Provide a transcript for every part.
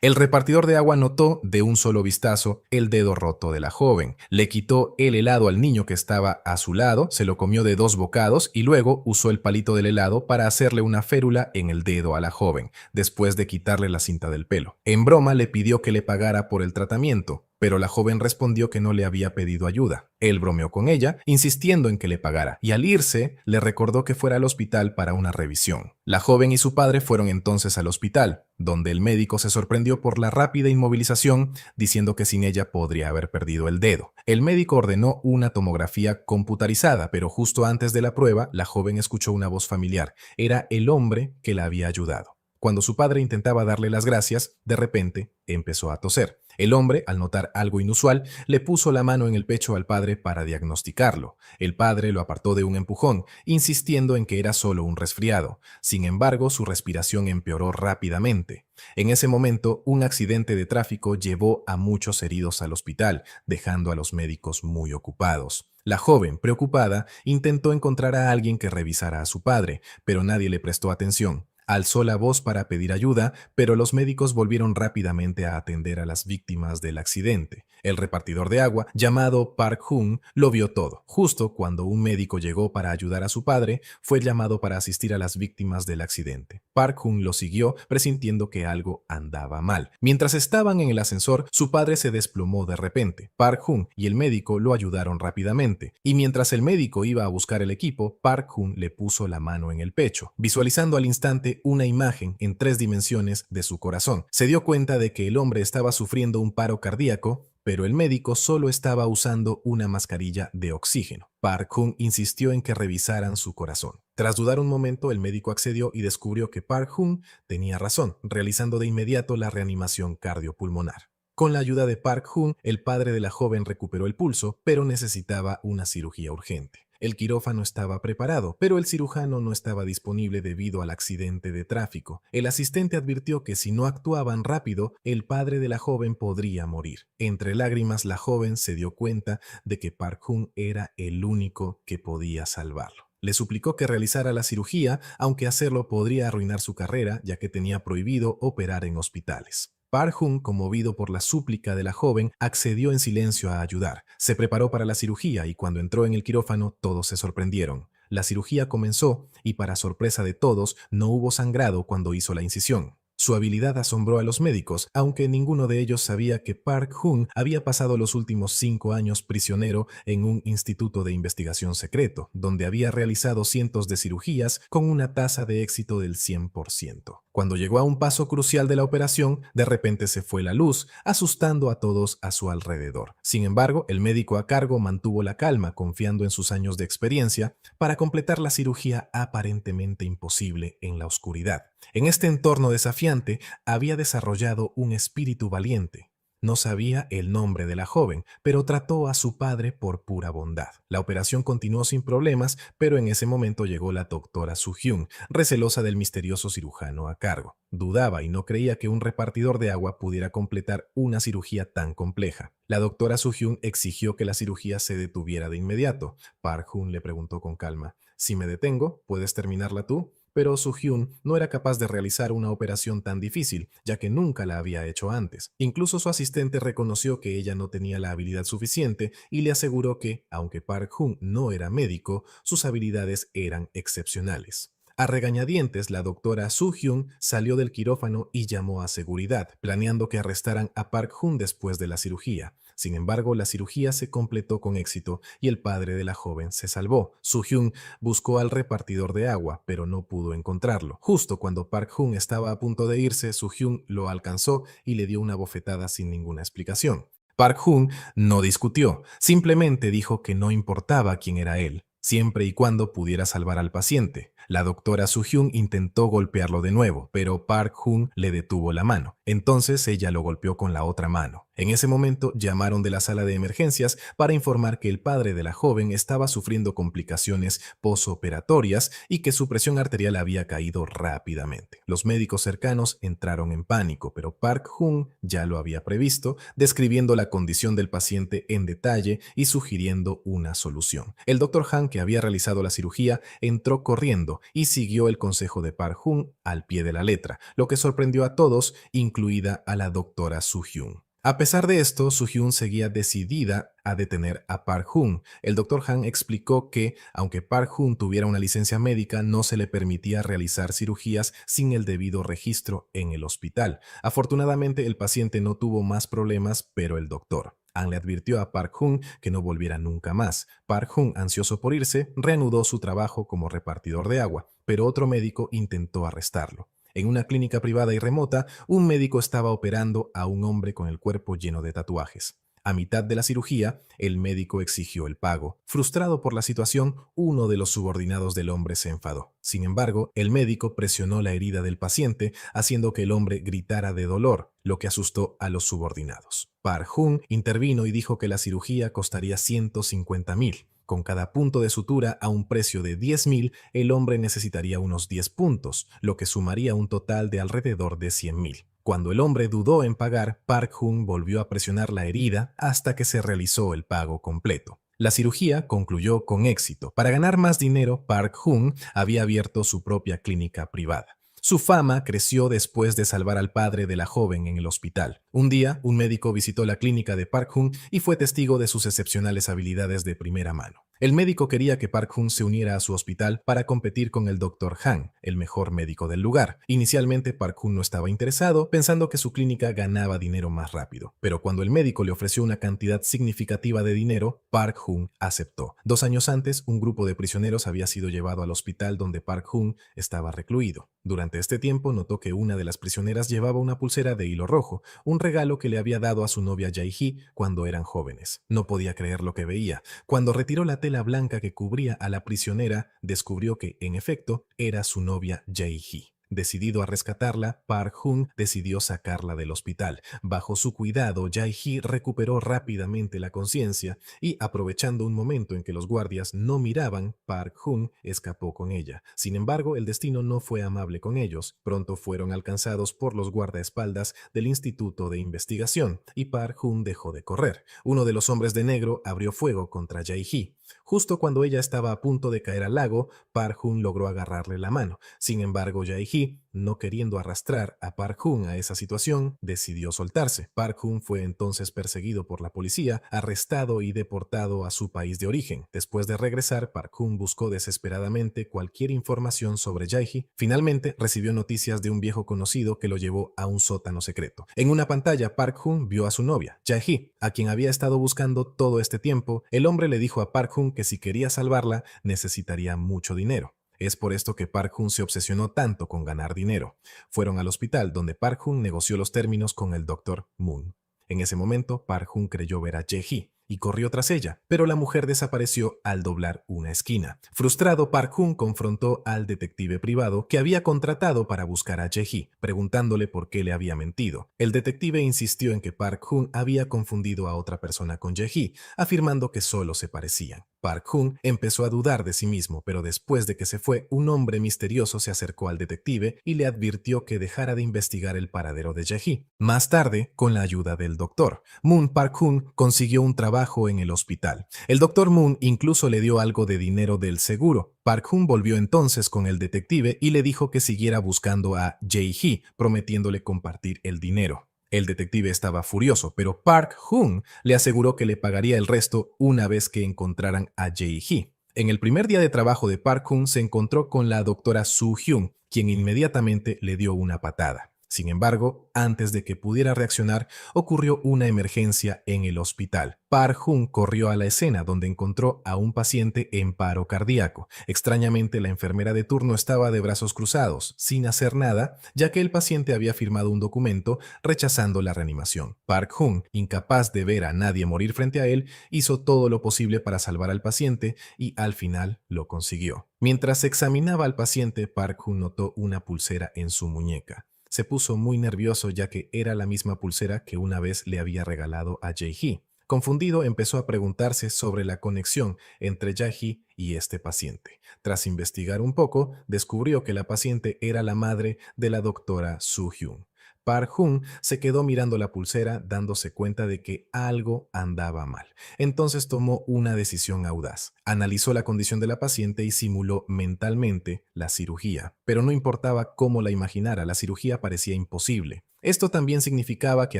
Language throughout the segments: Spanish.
El repartidor de agua notó de un solo vistazo el dedo roto de la joven. Le quitó el helado al niño que estaba a su lado, se lo comió de 2 bocados y luego usó el palito del helado para hacerle una férula en el dedo a la joven, después de quitarle la cinta del pelo. En broma le pidió que le pagara por el tratamiento, pero la joven respondió que no le había pedido ayuda. Él bromeó con ella, insistiendo en que le pagara, y al irse, le recordó que fuera al hospital para una revisión. La joven y su padre fueron entonces al hospital, donde el médico se sorprendió por la rápida inmovilización, diciendo que sin ella podría haber perdido el dedo. El médico ordenó una tomografía computarizada, pero justo antes de la prueba, la joven escuchó una voz familiar. Era el hombre que la había ayudado. Cuando su padre intentaba darle las gracias, de repente empezó a toser. El hombre, al notar algo inusual, le puso la mano en el pecho al padre para diagnosticarlo. El padre lo apartó de un empujón, insistiendo en que era solo un resfriado. Sin embargo, su respiración empeoró rápidamente. En ese momento, un accidente de tráfico llevó a muchos heridos al hospital, dejando a los médicos muy ocupados. La joven, preocupada, intentó encontrar a alguien que revisara a su padre, pero nadie le prestó atención. Alzó la voz para pedir ayuda, pero los médicos volvieron rápidamente a atender a las víctimas del accidente. El repartidor de agua, llamado Park Hoon, lo vio todo. Justo cuando un médico llegó para ayudar a su padre, fue llamado para asistir a las víctimas del accidente. Park Hoon lo siguió, presintiendo que algo andaba mal. Mientras estaban en el ascensor, su padre se desplomó de repente. Park Hoon y el médico lo ayudaron rápidamente, y mientras el médico iba a buscar el equipo, Park Hoon le puso la mano en el pecho, visualizando al instante una imagen en 3 dimensiones de su corazón. Se dio cuenta de que el hombre estaba sufriendo un paro cardíaco, pero el médico solo estaba usando una mascarilla de oxígeno. Park Hoon insistió en que revisaran su corazón. Tras dudar un momento, el médico accedió y descubrió que Park Hoon tenía razón, realizando de inmediato la reanimación cardiopulmonar. Con la ayuda de Park Hoon, el padre de la joven recuperó el pulso, pero necesitaba una cirugía urgente. El quirófano estaba preparado, pero el cirujano no estaba disponible debido al accidente de tráfico. El asistente advirtió que si no actuaban rápido, el padre de la joven podría morir. Entre lágrimas, la joven se dio cuenta de que Park Hoon era el único que podía salvarlo. Le suplicó que realizara la cirugía, aunque hacerlo podría arruinar su carrera, ya que tenía prohibido operar en hospitales. Park Hoon, conmovido por la súplica de la joven, accedió en silencio a ayudar. Se preparó para la cirugía y cuando entró en el quirófano todos se sorprendieron. La cirugía comenzó y para sorpresa de todos no hubo sangrado cuando hizo la incisión. Su habilidad asombró a los médicos, aunque ninguno de ellos sabía que Park Hoon había pasado los últimos 5 años prisionero en un instituto de investigación secreto, donde había realizado cientos de cirugías con una tasa de éxito del 100%. Cuando llegó a un paso crucial de la operación, de repente se fue la luz, asustando a todos a su alrededor. Sin embargo, el médico a cargo mantuvo la calma, confiando en sus años de experiencia, para completar la cirugía aparentemente imposible en la oscuridad. En este entorno desafiante, había desarrollado un espíritu valiente. No sabía el nombre de la joven, pero trató a su padre por pura bondad. La operación continuó sin problemas, pero en ese momento llegó la doctora Soo-hyun, recelosa del misterioso cirujano a cargo. Dudaba y no creía que un repartidor de agua pudiera completar una cirugía tan compleja. La doctora Soo-hyun exigió que la cirugía se detuviera de inmediato. Park Hoon le preguntó con calma: «Si me detengo, ¿puedes terminarla tú?». Pero Soo-hyun no era capaz de realizar una operación tan difícil, ya que nunca la había hecho antes. Incluso su asistente reconoció que ella no tenía la habilidad suficiente y le aseguró que, aunque Park Hoon no era médico, sus habilidades eran excepcionales. A regañadientes, la doctora Soo-hyun salió del quirófano y llamó a seguridad, planeando que arrestaran a Park Hoon después de la cirugía. Sin embargo, la cirugía se completó con éxito y el padre de la joven se salvó. Soo-hyun buscó al repartidor de agua, pero no pudo encontrarlo. Justo cuando Park Hoon estaba a punto de irse, Soo-hyun lo alcanzó y le dio una bofetada sin ninguna explicación. Park Hoon no discutió, simplemente dijo que no importaba quién era él, siempre y cuando pudiera salvar al paciente. La doctora Soo-hyun intentó golpearlo de nuevo, pero Park Hoon le detuvo la mano. Entonces ella lo golpeó con la otra mano. En ese momento llamaron de la sala de emergencias para informar que el padre de la joven estaba sufriendo complicaciones posoperatorias y que su presión arterial había caído rápidamente. Los médicos cercanos entraron en pánico, pero Park Hoon ya lo había previsto, describiendo la condición del paciente en detalle y sugiriendo una solución. El Dr. Han, que había realizado la cirugía, entró corriendo aceptó y siguió el consejo de Park Hoon al pie de la letra, lo que sorprendió a todos, incluida a la doctora Soo-hyun. A pesar de esto, Soo-hyun seguía decidida a detener a Park Hoon. El Dr. Han explicó que, aunque Park Hoon tuviera una licencia médica, no se le permitía realizar cirugías sin el debido registro en el hospital. Afortunadamente, el paciente no tuvo más problemas, pero el doctor Han le advirtió a Park Hoon que no volviera nunca más. Park Hoon, ansioso por irse, reanudó su trabajo como repartidor de agua, pero otro médico intentó arrestarlo. En una clínica privada y remota, un médico estaba operando a un hombre con el cuerpo lleno de tatuajes. A mitad de la cirugía, el médico exigió el pago. Frustrado por la situación, uno de los subordinados del hombre se enfadó. Sin embargo, el médico presionó la herida del paciente, haciendo que el hombre gritara de dolor, lo que asustó a los subordinados. Park Hoon intervino y dijo que la cirugía costaría 150.000. Con cada punto de sutura a un precio de 10.000, el hombre necesitaría unos 10 puntos, lo que sumaría un total de alrededor de 100.000. Cuando el hombre dudó en pagar, Park Hoon volvió a presionar la herida hasta que se realizó el pago completo. La cirugía concluyó con éxito. Para ganar más dinero, Park Hoon había abierto su propia clínica privada. Su fama creció después de salvar al padre de la joven en el hospital. Un día, un médico visitó la clínica de Park Hoon y fue testigo de sus excepcionales habilidades de primera mano. El médico quería que Park Hoon se uniera a su hospital para competir con el Dr. Han, el mejor médico del lugar. Inicialmente, Park Hoon no estaba interesado, pensando que su clínica ganaba dinero más rápido. Pero cuando el médico le ofreció una cantidad significativa de dinero, Park Hoon aceptó. 2 años antes, un grupo de prisioneros había sido llevado al hospital donde Park Hoon estaba recluido. Durante este tiempo, notó que una de las prisioneras llevaba una pulsera de hilo rojo, un regalo que le había dado a su novia Jae-hee cuando eran jóvenes. No podía creer lo que veía. Cuando retiró la tela blanca que cubría a la prisionera, descubrió que, en efecto, era su novia Jae-hee. Decidido a rescatarla, Park Hoon decidió sacarla del hospital. Bajo su cuidado, Jae-hee recuperó rápidamente la conciencia y, aprovechando un momento en que los guardias no miraban, Park Hoon escapó con ella. Sin embargo, el destino no fue amable con ellos. Pronto fueron alcanzados por los guardaespaldas del Instituto de Investigación y Park Hoon dejó de correr. Uno de los hombres de negro abrió fuego contra Jae-hee. Justo cuando ella estaba a punto de caer al lago, Park Hoon logró agarrarle la mano. Sin embargo, Jae-hee, no queriendo arrastrar a Park Hoon a esa situación, decidió soltarse. Park Hoon fue entonces perseguido por la policía, arrestado y deportado a su país de origen. Después de regresar, Park Hoon buscó desesperadamente cualquier información sobre Jae-hee. Finalmente, recibió noticias de un viejo conocido que lo llevó a un sótano secreto. En una pantalla, Park Hoon vio a su novia, Jae-hee, a quien había estado buscando todo este tiempo. El hombre le dijo a Park Hoon que si quería salvarla, necesitaría mucho dinero. Es por esto que Park Hoon se obsesionó tanto con ganar dinero. Fueron al hospital, donde Park Hoon negoció los términos con el Dr. Moon. En ese momento, Park Hoon creyó ver a Jae-hee y corrió tras ella, pero la mujer desapareció al doblar una esquina. Frustrado, Park Hoon confrontó al detective privado que había contratado para buscar a Jae-hee, preguntándole por qué le había mentido. El detective insistió en que Park Hoon había confundido a otra persona con Jae-hee, afirmando que solo se parecían. Park Hoon empezó a dudar de sí mismo, pero después de que se fue, un hombre misterioso se acercó al detective y le advirtió que dejara de investigar el paradero de Jae-hee. Más tarde, con la ayuda del doctor Moon, Park Hoon consiguió un trabajo en el hospital. El doctor Moon incluso le dio algo de dinero del seguro. Park Hoon volvió entonces con el detective y le dijo que siguiera buscando a Jae-hee, prometiéndole compartir el dinero. El detective estaba furioso, pero Park Hoon le aseguró que le pagaría el resto una vez que encontraran a Jae-hee. En el primer día de trabajo de Park Hoon se encontró con la doctora Soo-hyun, quien inmediatamente le dio una patada. Sin embargo, antes de que pudiera reaccionar, ocurrió una emergencia en el hospital. Park Hoon corrió a la escena donde encontró a un paciente en paro cardíaco. Extrañamente, la enfermera de turno estaba de brazos cruzados, sin hacer nada, ya que el paciente había firmado un documento rechazando la reanimación. Park Hoon, incapaz de ver a nadie morir frente a él, hizo todo lo posible para salvar al paciente y al final lo consiguió. Mientras examinaba al paciente, Park Hoon notó una pulsera en su muñeca. Se puso muy nervioso ya que era la misma pulsera que una vez le había regalado a Jae-hee. Confundido, empezó a preguntarse sobre la conexión entre Jae-hee y este paciente. Tras investigar un poco, descubrió que la paciente era la madre de la doctora Soo-hyun. Park Hun se quedó mirando la pulsera dándose cuenta de que algo andaba mal. Entonces tomó una decisión audaz. Analizó la condición de la paciente y simuló mentalmente la cirugía. Pero no importaba cómo la imaginara, la cirugía parecía imposible. Esto también significaba que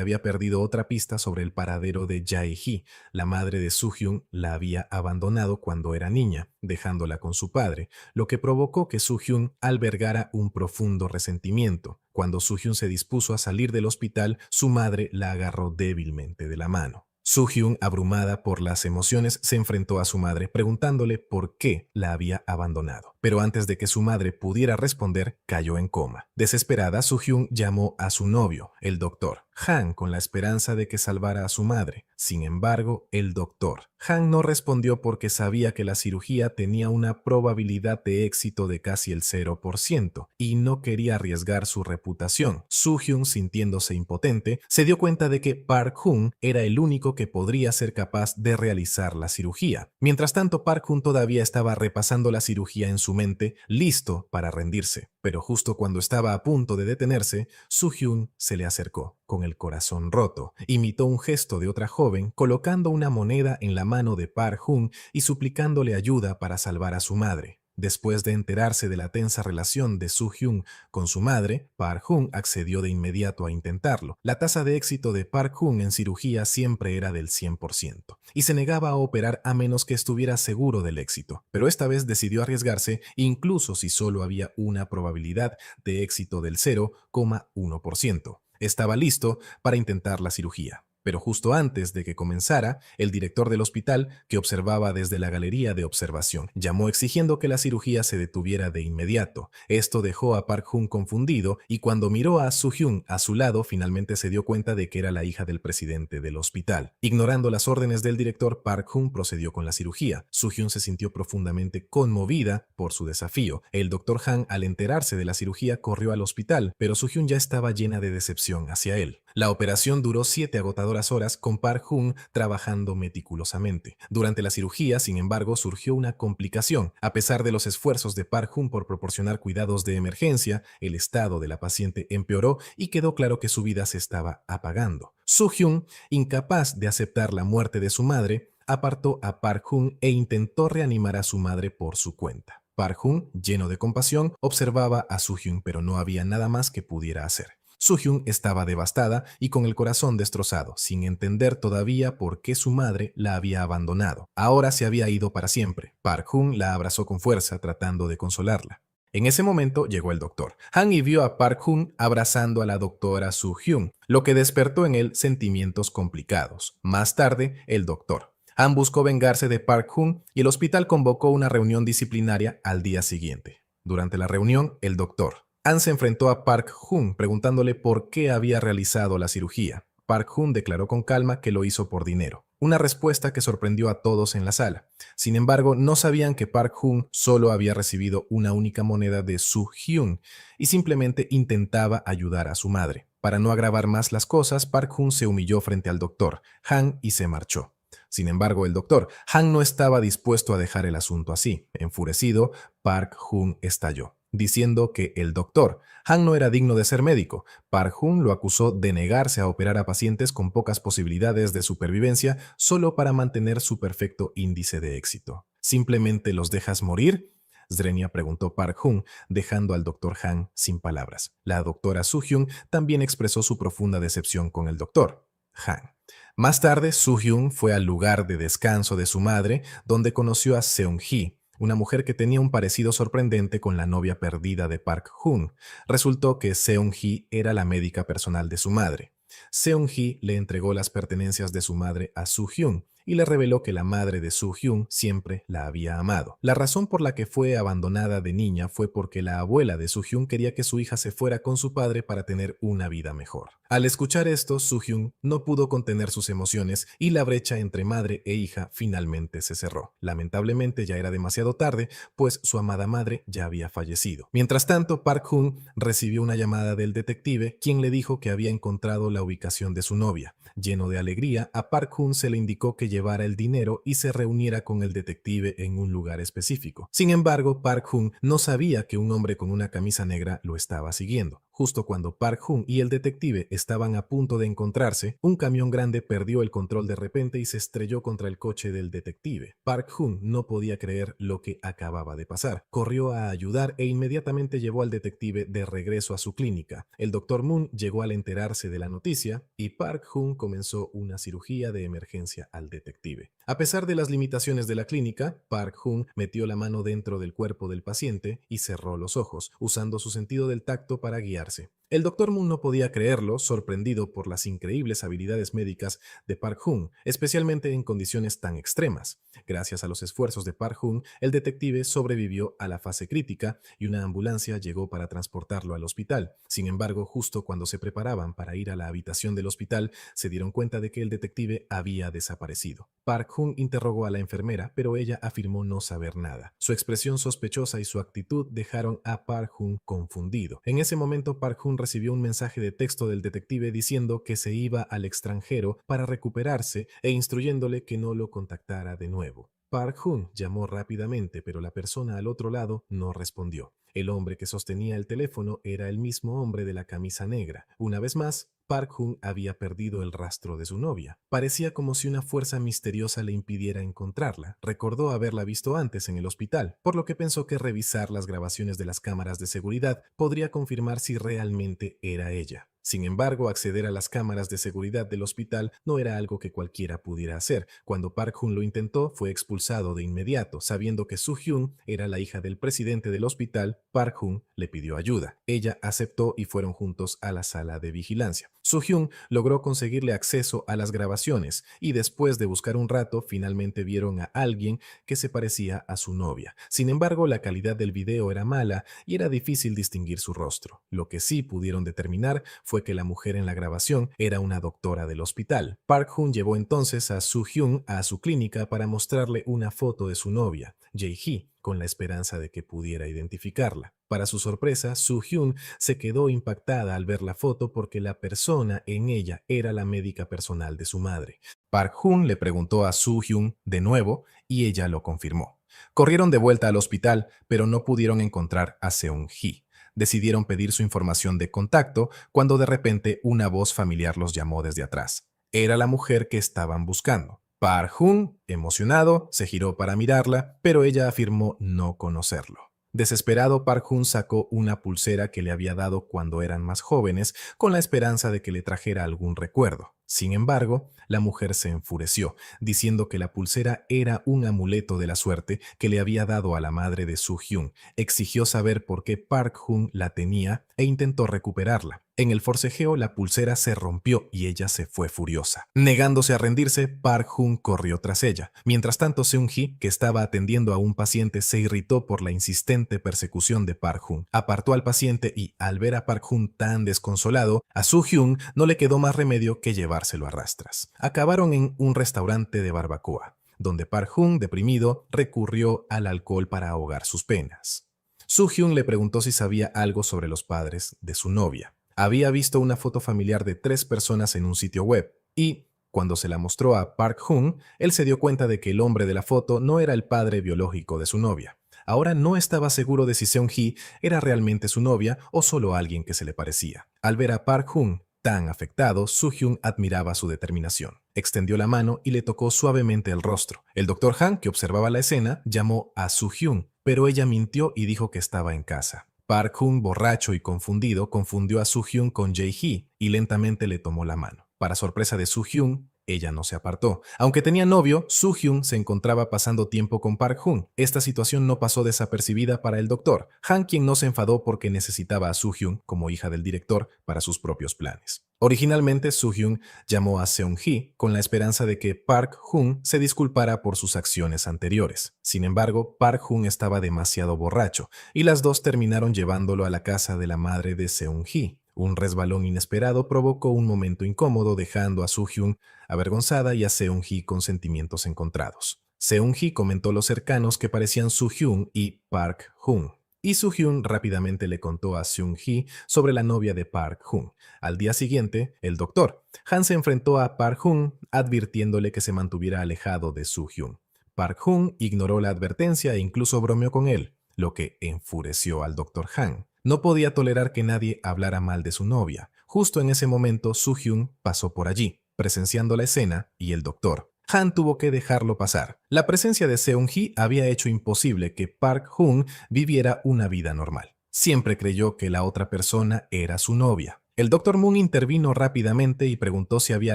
había perdido otra pista sobre el paradero de Jae-hee. La madre de Soo-hyun la había abandonado cuando era niña, dejándola con su padre, lo que provocó que Soo-hyun albergara un profundo resentimiento. Cuando Soo-hyun se dispuso a salir del hospital, su madre la agarró débilmente de la mano. Soo-hyun, abrumada por las emociones, se enfrentó a su madre preguntándole por qué la había abandonado. Pero antes de que su madre pudiera responder, cayó en coma. Desesperada, Soo-hyun llamó a su novio, el doctor Han, con la esperanza de que salvara a su madre. Sin embargo, el doctor Han no respondió porque sabía que la cirugía tenía una probabilidad de éxito de casi el 0% y no quería arriesgar su reputación. Soo-hyun, sintiéndose impotente, se dio cuenta de que Park Hun era el único que podría ser capaz de realizar la cirugía. Mientras tanto, Park Hun todavía estaba repasando la cirugía en su mente, listo para rendirse. Pero justo cuando estaba a punto de detenerse, Soo-hyun se le acercó. Con el corazón roto, imitó un gesto de otra joven, colocando una moneda en la mano de Park Hun y suplicándole ayuda para salvar a su madre. Después de enterarse de la tensa relación de Soo-hyun con su madre, Park Hun accedió de inmediato a intentarlo. La tasa de éxito de Park Hun en cirugía siempre era del 100%, y se negaba a operar a menos que estuviera seguro del éxito. Pero esta vez decidió arriesgarse, incluso si solo había una probabilidad de éxito del 0,1%. Estaba listo para intentar la cirugía. Pero justo antes de que comenzara, el director del hospital, que observaba desde la galería de observación, llamó exigiendo que la cirugía se detuviera de inmediato. Esto dejó a Park Hun confundido y cuando miró a Soo-hyun a su lado, finalmente se dio cuenta de que era la hija del presidente del hospital. Ignorando las órdenes del director, Park Hun procedió con la cirugía. Soo-hyun se sintió profundamente conmovida por su desafío. El doctor Han, al enterarse de la cirugía, corrió al hospital, pero Soo-hyun ya estaba llena de decepción hacia él. La operación duró 7 agotadoras horas con Park Hun trabajando meticulosamente. Durante la cirugía, sin embargo, surgió una complicación. A pesar de los esfuerzos de Park Hun por proporcionar cuidados de emergencia, el estado de la paciente empeoró y quedó claro que su vida se estaba apagando. Soo-hyun, incapaz de aceptar la muerte de su madre, apartó a Park Hun e intentó reanimar a su madre por su cuenta. Park Hun, lleno de compasión, observaba a Soo-hyun, pero no había nada más que pudiera hacer. Soo-hyun estaba devastada y con el corazón destrozado, sin entender todavía por qué su madre la había abandonado. Ahora se había ido para siempre. Park Hun la abrazó con fuerza, tratando de consolarla. En ese momento llegó el doctor Han y vio a Park Hun abrazando a la doctora Soo-hyun, lo que despertó en él sentimientos complicados. Más tarde, el doctor Han buscó vengarse de Park Hun y el hospital convocó una reunión disciplinaria al día siguiente. Durante la reunión, el doctor Han se enfrentó a Park Hun preguntándole por qué había realizado la cirugía. Park Hun declaró con calma que lo hizo por dinero, una respuesta que sorprendió a todos en la sala. Sin embargo, no sabían que Park Hun solo había recibido una única moneda de Soo-hyun y simplemente intentaba ayudar a su madre. Para no agravar más las cosas, Park Hun se humilló frente al doctor Han y se marchó. Sin embargo, el doctor Han no estaba dispuesto a dejar el asunto así. Enfurecido, Park Hun estalló, diciendo que el doctor Han no era digno de ser médico. Park Hun lo acusó de negarse a operar a pacientes con pocas posibilidades de supervivencia solo para mantener su perfecto índice de éxito. ¿Simplemente los dejas morir?, Srenia preguntó Park Hun, dejando al doctor Han sin palabras. La doctora Soo-hyun también expresó su profunda decepción con el doctor Han. Más tarde, Soo-hyun fue al lugar de descanso de su madre, donde conoció a Seung-hee, una mujer que tenía un parecido sorprendente con la novia perdida de Park Hun. Resultó que Seung-hee era la médica personal de su madre. Seung-hee le entregó las pertenencias de su madre a Soo-hyun y le reveló que la madre de Soo-hyun siempre la había amado. La razón por la que fue abandonada de niña fue porque la abuela de Soo-hyun quería que su hija se fuera con su padre para tener una vida mejor. Al escuchar esto, Soo-hyun no pudo contener sus emociones y la brecha entre madre e hija finalmente se cerró. Lamentablemente ya era demasiado tarde, pues su amada madre ya había fallecido. Mientras tanto, Park Hun recibió una llamada del detective, quien le dijo que había encontrado la ubicación de su novia. Lleno de alegría, a Park Hun se le indicó que llevara el dinero y se reuniera con el detective en un lugar específico. Sin embargo, Park Hun no sabía que un hombre con una camisa negra lo estaba siguiendo. Justo cuando Park Hoon y el detective estaban a punto de encontrarse, un camión grande perdió el control de repente y se estrelló contra el coche del detective. Park Hoon no podía creer lo que acababa de pasar. Corrió a ayudar e inmediatamente llevó al detective de regreso a su clínica. El Dr. Moon llegó al enterarse de la noticia y Park Hoon comenzó una cirugía de emergencia al detective. A pesar de las limitaciones de la clínica, Park Hoon metió la mano dentro del cuerpo del paciente y cerró los ojos, usando su sentido del tacto para guiarse. El Dr. Moon no podía creerlo, sorprendido por las increíbles habilidades médicas de Park Hoon, especialmente en condiciones tan extremas. Gracias a los esfuerzos de Park Hoon, el detective sobrevivió a la fase crítica y una ambulancia llegó para transportarlo al hospital. Sin embargo, justo cuando se preparaban para ir a la habitación del hospital, se dieron cuenta de que el detective había desaparecido. Park Hoon interrogó a la enfermera, pero ella afirmó no saber nada. Su expresión sospechosa y su actitud dejaron a Park Hoon confundido. En ese momento, Park Hoon recibió un mensaje de texto del detective diciendo que se iba al extranjero para recuperarse e instruyéndole que no lo contactara de nuevo. Park Hoon llamó rápidamente, pero la persona al otro lado no respondió. El hombre que sostenía el teléfono era el mismo hombre de la camisa negra. Una vez más, Park Hoon había perdido el rastro de su novia. Parecía como si una fuerza misteriosa le impidiera encontrarla. Recordó haberla visto antes en el hospital, por lo que pensó que revisar las grabaciones de las cámaras de seguridad podría confirmar si realmente era ella. Sin embargo, acceder a las cámaras de seguridad del hospital no era algo que cualquiera pudiera hacer. Cuando Park Hoon lo intentó, fue expulsado de inmediato. Sabiendo que Soo-hyun era la hija del presidente del hospital, Park Hoon le pidió ayuda. Ella aceptó y fueron juntos a la sala de vigilancia. Soo-hyun logró conseguirle acceso a las grabaciones y después de buscar un rato, finalmente vieron a alguien que se parecía a su novia. Sin embargo, la calidad del video era mala y era difícil distinguir su rostro. Lo que sí pudieron determinar fue que la mujer en la grabación era una doctora del hospital. Park Hoon llevó entonces a Soo-hyun a su clínica para mostrarle una foto de su novia, Jae-hee, con la esperanza de que pudiera identificarla. Para su sorpresa, Soo-hyun se quedó impactada al ver la foto porque la persona en ella era la médica personal de su madre. Park Hoon le preguntó a Soo-hyun de nuevo y ella lo confirmó. Corrieron de vuelta al hospital, pero no pudieron encontrar a Seung-hee. Decidieron pedir su información de contacto cuando de repente una voz familiar los llamó desde atrás. Era la mujer que estaban buscando. Park Hoon, emocionado, se giró para mirarla, pero ella afirmó no conocerlo. Desesperado, Park Hoon sacó una pulsera que le había dado cuando eran más jóvenes, con la esperanza de que le trajera algún recuerdo. Sin embargo, la mujer se enfureció, diciendo que la pulsera era un amuleto de la suerte que le había dado a la madre de Soo-hyun. Exigió saber por qué Park Hoon la tenía e intentó recuperarla. En el forcejeo, la pulsera se rompió y ella se fue furiosa. Negándose a rendirse, Park Hoon corrió tras ella. Mientras tanto, Seung-hee, que estaba atendiendo a un paciente, se irritó por la insistente persecución de Park Hoon. Apartó al paciente y, al ver a Park Hoon tan desconsolado, a Soo-hyun no le quedó más remedio que llevárselo a rastras. Acabaron en un restaurante de barbacoa, donde Park Hoon, deprimido, recurrió al alcohol para ahogar sus penas. Soo-hyun le preguntó si sabía algo sobre los padres de su novia. Había visto una foto familiar de 3 personas en un sitio web y, cuando se la mostró a Park Hoon, él se dio cuenta de que el hombre de la foto no era el padre biológico de su novia. Ahora no estaba seguro de si Seung-hee era realmente su novia o solo alguien que se le parecía. Al ver a Park Hoon tan afectado, Soo-hyun admiraba su determinación. Extendió la mano y le tocó suavemente el rostro. El Dr. Han, que observaba la escena, llamó a Soo-hyun, pero ella mintió y dijo que estaba en casa. Park Hoon, borracho y confundido, confundió a Soo-hyun con Jae-hee y lentamente le tomó la mano. Para sorpresa de Soo-hyun, ella no se apartó. Aunque tenía novio, Soo-hyun se encontraba pasando tiempo con Park Hoon. Esta situación no pasó desapercibida para el doctor Han, quien no se enfadó porque necesitaba a Soo-hyun como hija del director para sus propios planes. Originalmente, Soo-hyun llamó a Seung-hee con la esperanza de que Park Hoon se disculpara por sus acciones anteriores. Sin embargo, Park Hoon estaba demasiado borracho y las dos terminaron llevándolo a la casa de la madre de Seung-hee. Un resbalón inesperado provocó un momento incómodo, dejando a Soo-hyun avergonzada y a Seung-hee con sentimientos encontrados. Seung-hee comentó los cercanos que parecían Soo-hyun y Park Hoon. Y Soo-hyun rápidamente le contó a Seung-hee sobre la novia de Park Hoon. Al día siguiente, el doctor Han se enfrentó a Park Hoon advirtiéndole que se mantuviera alejado de Soo-hyun. Park Hoon ignoró la advertencia e incluso bromeó con él, lo que enfureció al doctor Han. No podía tolerar que nadie hablara mal de su novia. Justo en ese momento, Soo-hyun pasó por allí, presenciando la escena, y el doctor. Han tuvo que dejarlo pasar. La presencia de Seung-hee había hecho imposible que Park-hun viviera una vida normal. Siempre creyó que la otra persona era su novia. El Dr. Moon intervino rápidamente y preguntó si había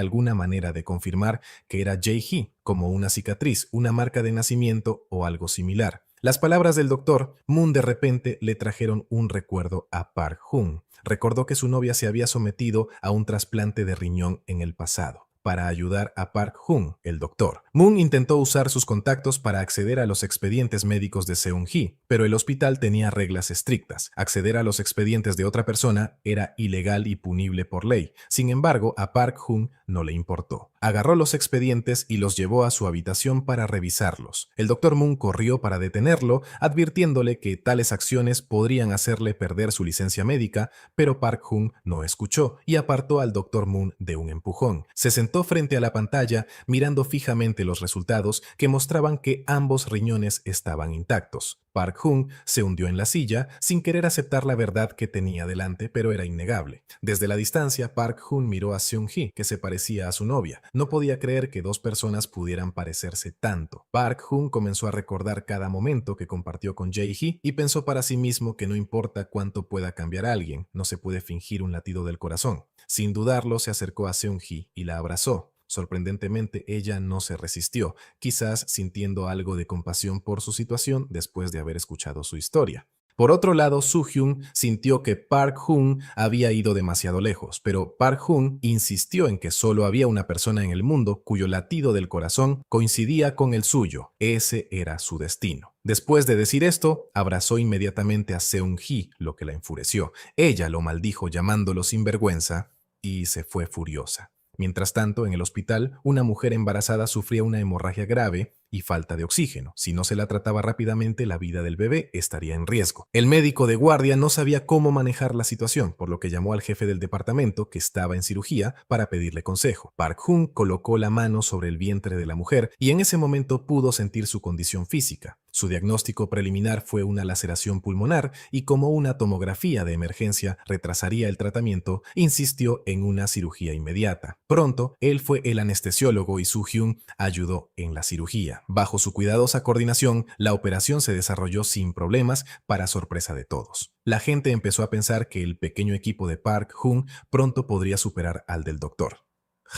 alguna manera de confirmar que era Jae-hee, como una cicatriz, una marca de nacimiento o algo similar. Las palabras del Dr. Moon de repente le trajeron un recuerdo a Park-hun. Recordó que su novia se había sometido a un trasplante de riñón en el pasado para ayudar a Park-hun, el doctor. Moon intentó usar sus contactos para acceder a los expedientes médicos de Seung-hee, pero el hospital tenía reglas estrictas. Acceder a los expedientes de otra persona era ilegal y punible por ley. Sin embargo, a Park-hun no le importó. Agarró los expedientes y los llevó a su habitación para revisarlos. El Dr. Moon corrió para detenerlo, advirtiéndole que tales acciones podrían hacerle perder su licencia médica, pero Park-hun no escuchó y apartó al Dr. Moon de un empujón. Se sentó frente a la pantalla, mirando fijamente los resultados que mostraban que ambos riñones estaban intactos. Park-hun se hundió en la silla sin querer aceptar la verdad que tenía delante, pero era innegable. Desde la distancia, Park-hun miró a Seung-hee, que se parecía a su novia. No podía creer que dos personas pudieran parecerse tanto. Park-hun comenzó a recordar cada momento que compartió con Jae-hee y pensó para sí mismo que no importa cuánto pueda cambiar a alguien, no se puede fingir un latido del corazón. Sin dudarlo, se acercó a Seung-hee y la abrazó. Sorprendentemente, ella no se resistió, quizás sintiendo algo de compasión por su situación después de haber escuchado su historia. Por otro lado, Soo-hyun sintió que Park-hun había ido demasiado lejos, pero Park-hun insistió en que solo había una persona en el mundo cuyo latido del corazón coincidía con el suyo. Ese era su destino. Después de decir esto, abrazó inmediatamente a Seung-hee, lo que la enfureció. Ella lo maldijo llamándolo sinvergüenza y se fue furiosa. Mientras tanto, en el hospital, una mujer embarazada sufría una hemorragia grave y falta de oxígeno. Si no se la trataba rápidamente, la vida del bebé estaría en riesgo. El médico de guardia no sabía cómo manejar la situación, por lo que llamó al jefe del departamento, que estaba en cirugía, para pedirle consejo. Park-hun colocó la mano sobre el vientre de la mujer y en ese momento pudo sentir su condición física. Su diagnóstico preliminar fue una laceración pulmonar y como una tomografía de emergencia retrasaría el tratamiento, insistió en una cirugía inmediata. Pronto, él fue el anestesiólogo y Soo-hyun ayudó en la cirugía. Bajo su cuidadosa coordinación, la operación se desarrolló sin problemas para sorpresa de todos. La gente empezó a pensar que el pequeño equipo de Park-hun pronto podría superar al del doctor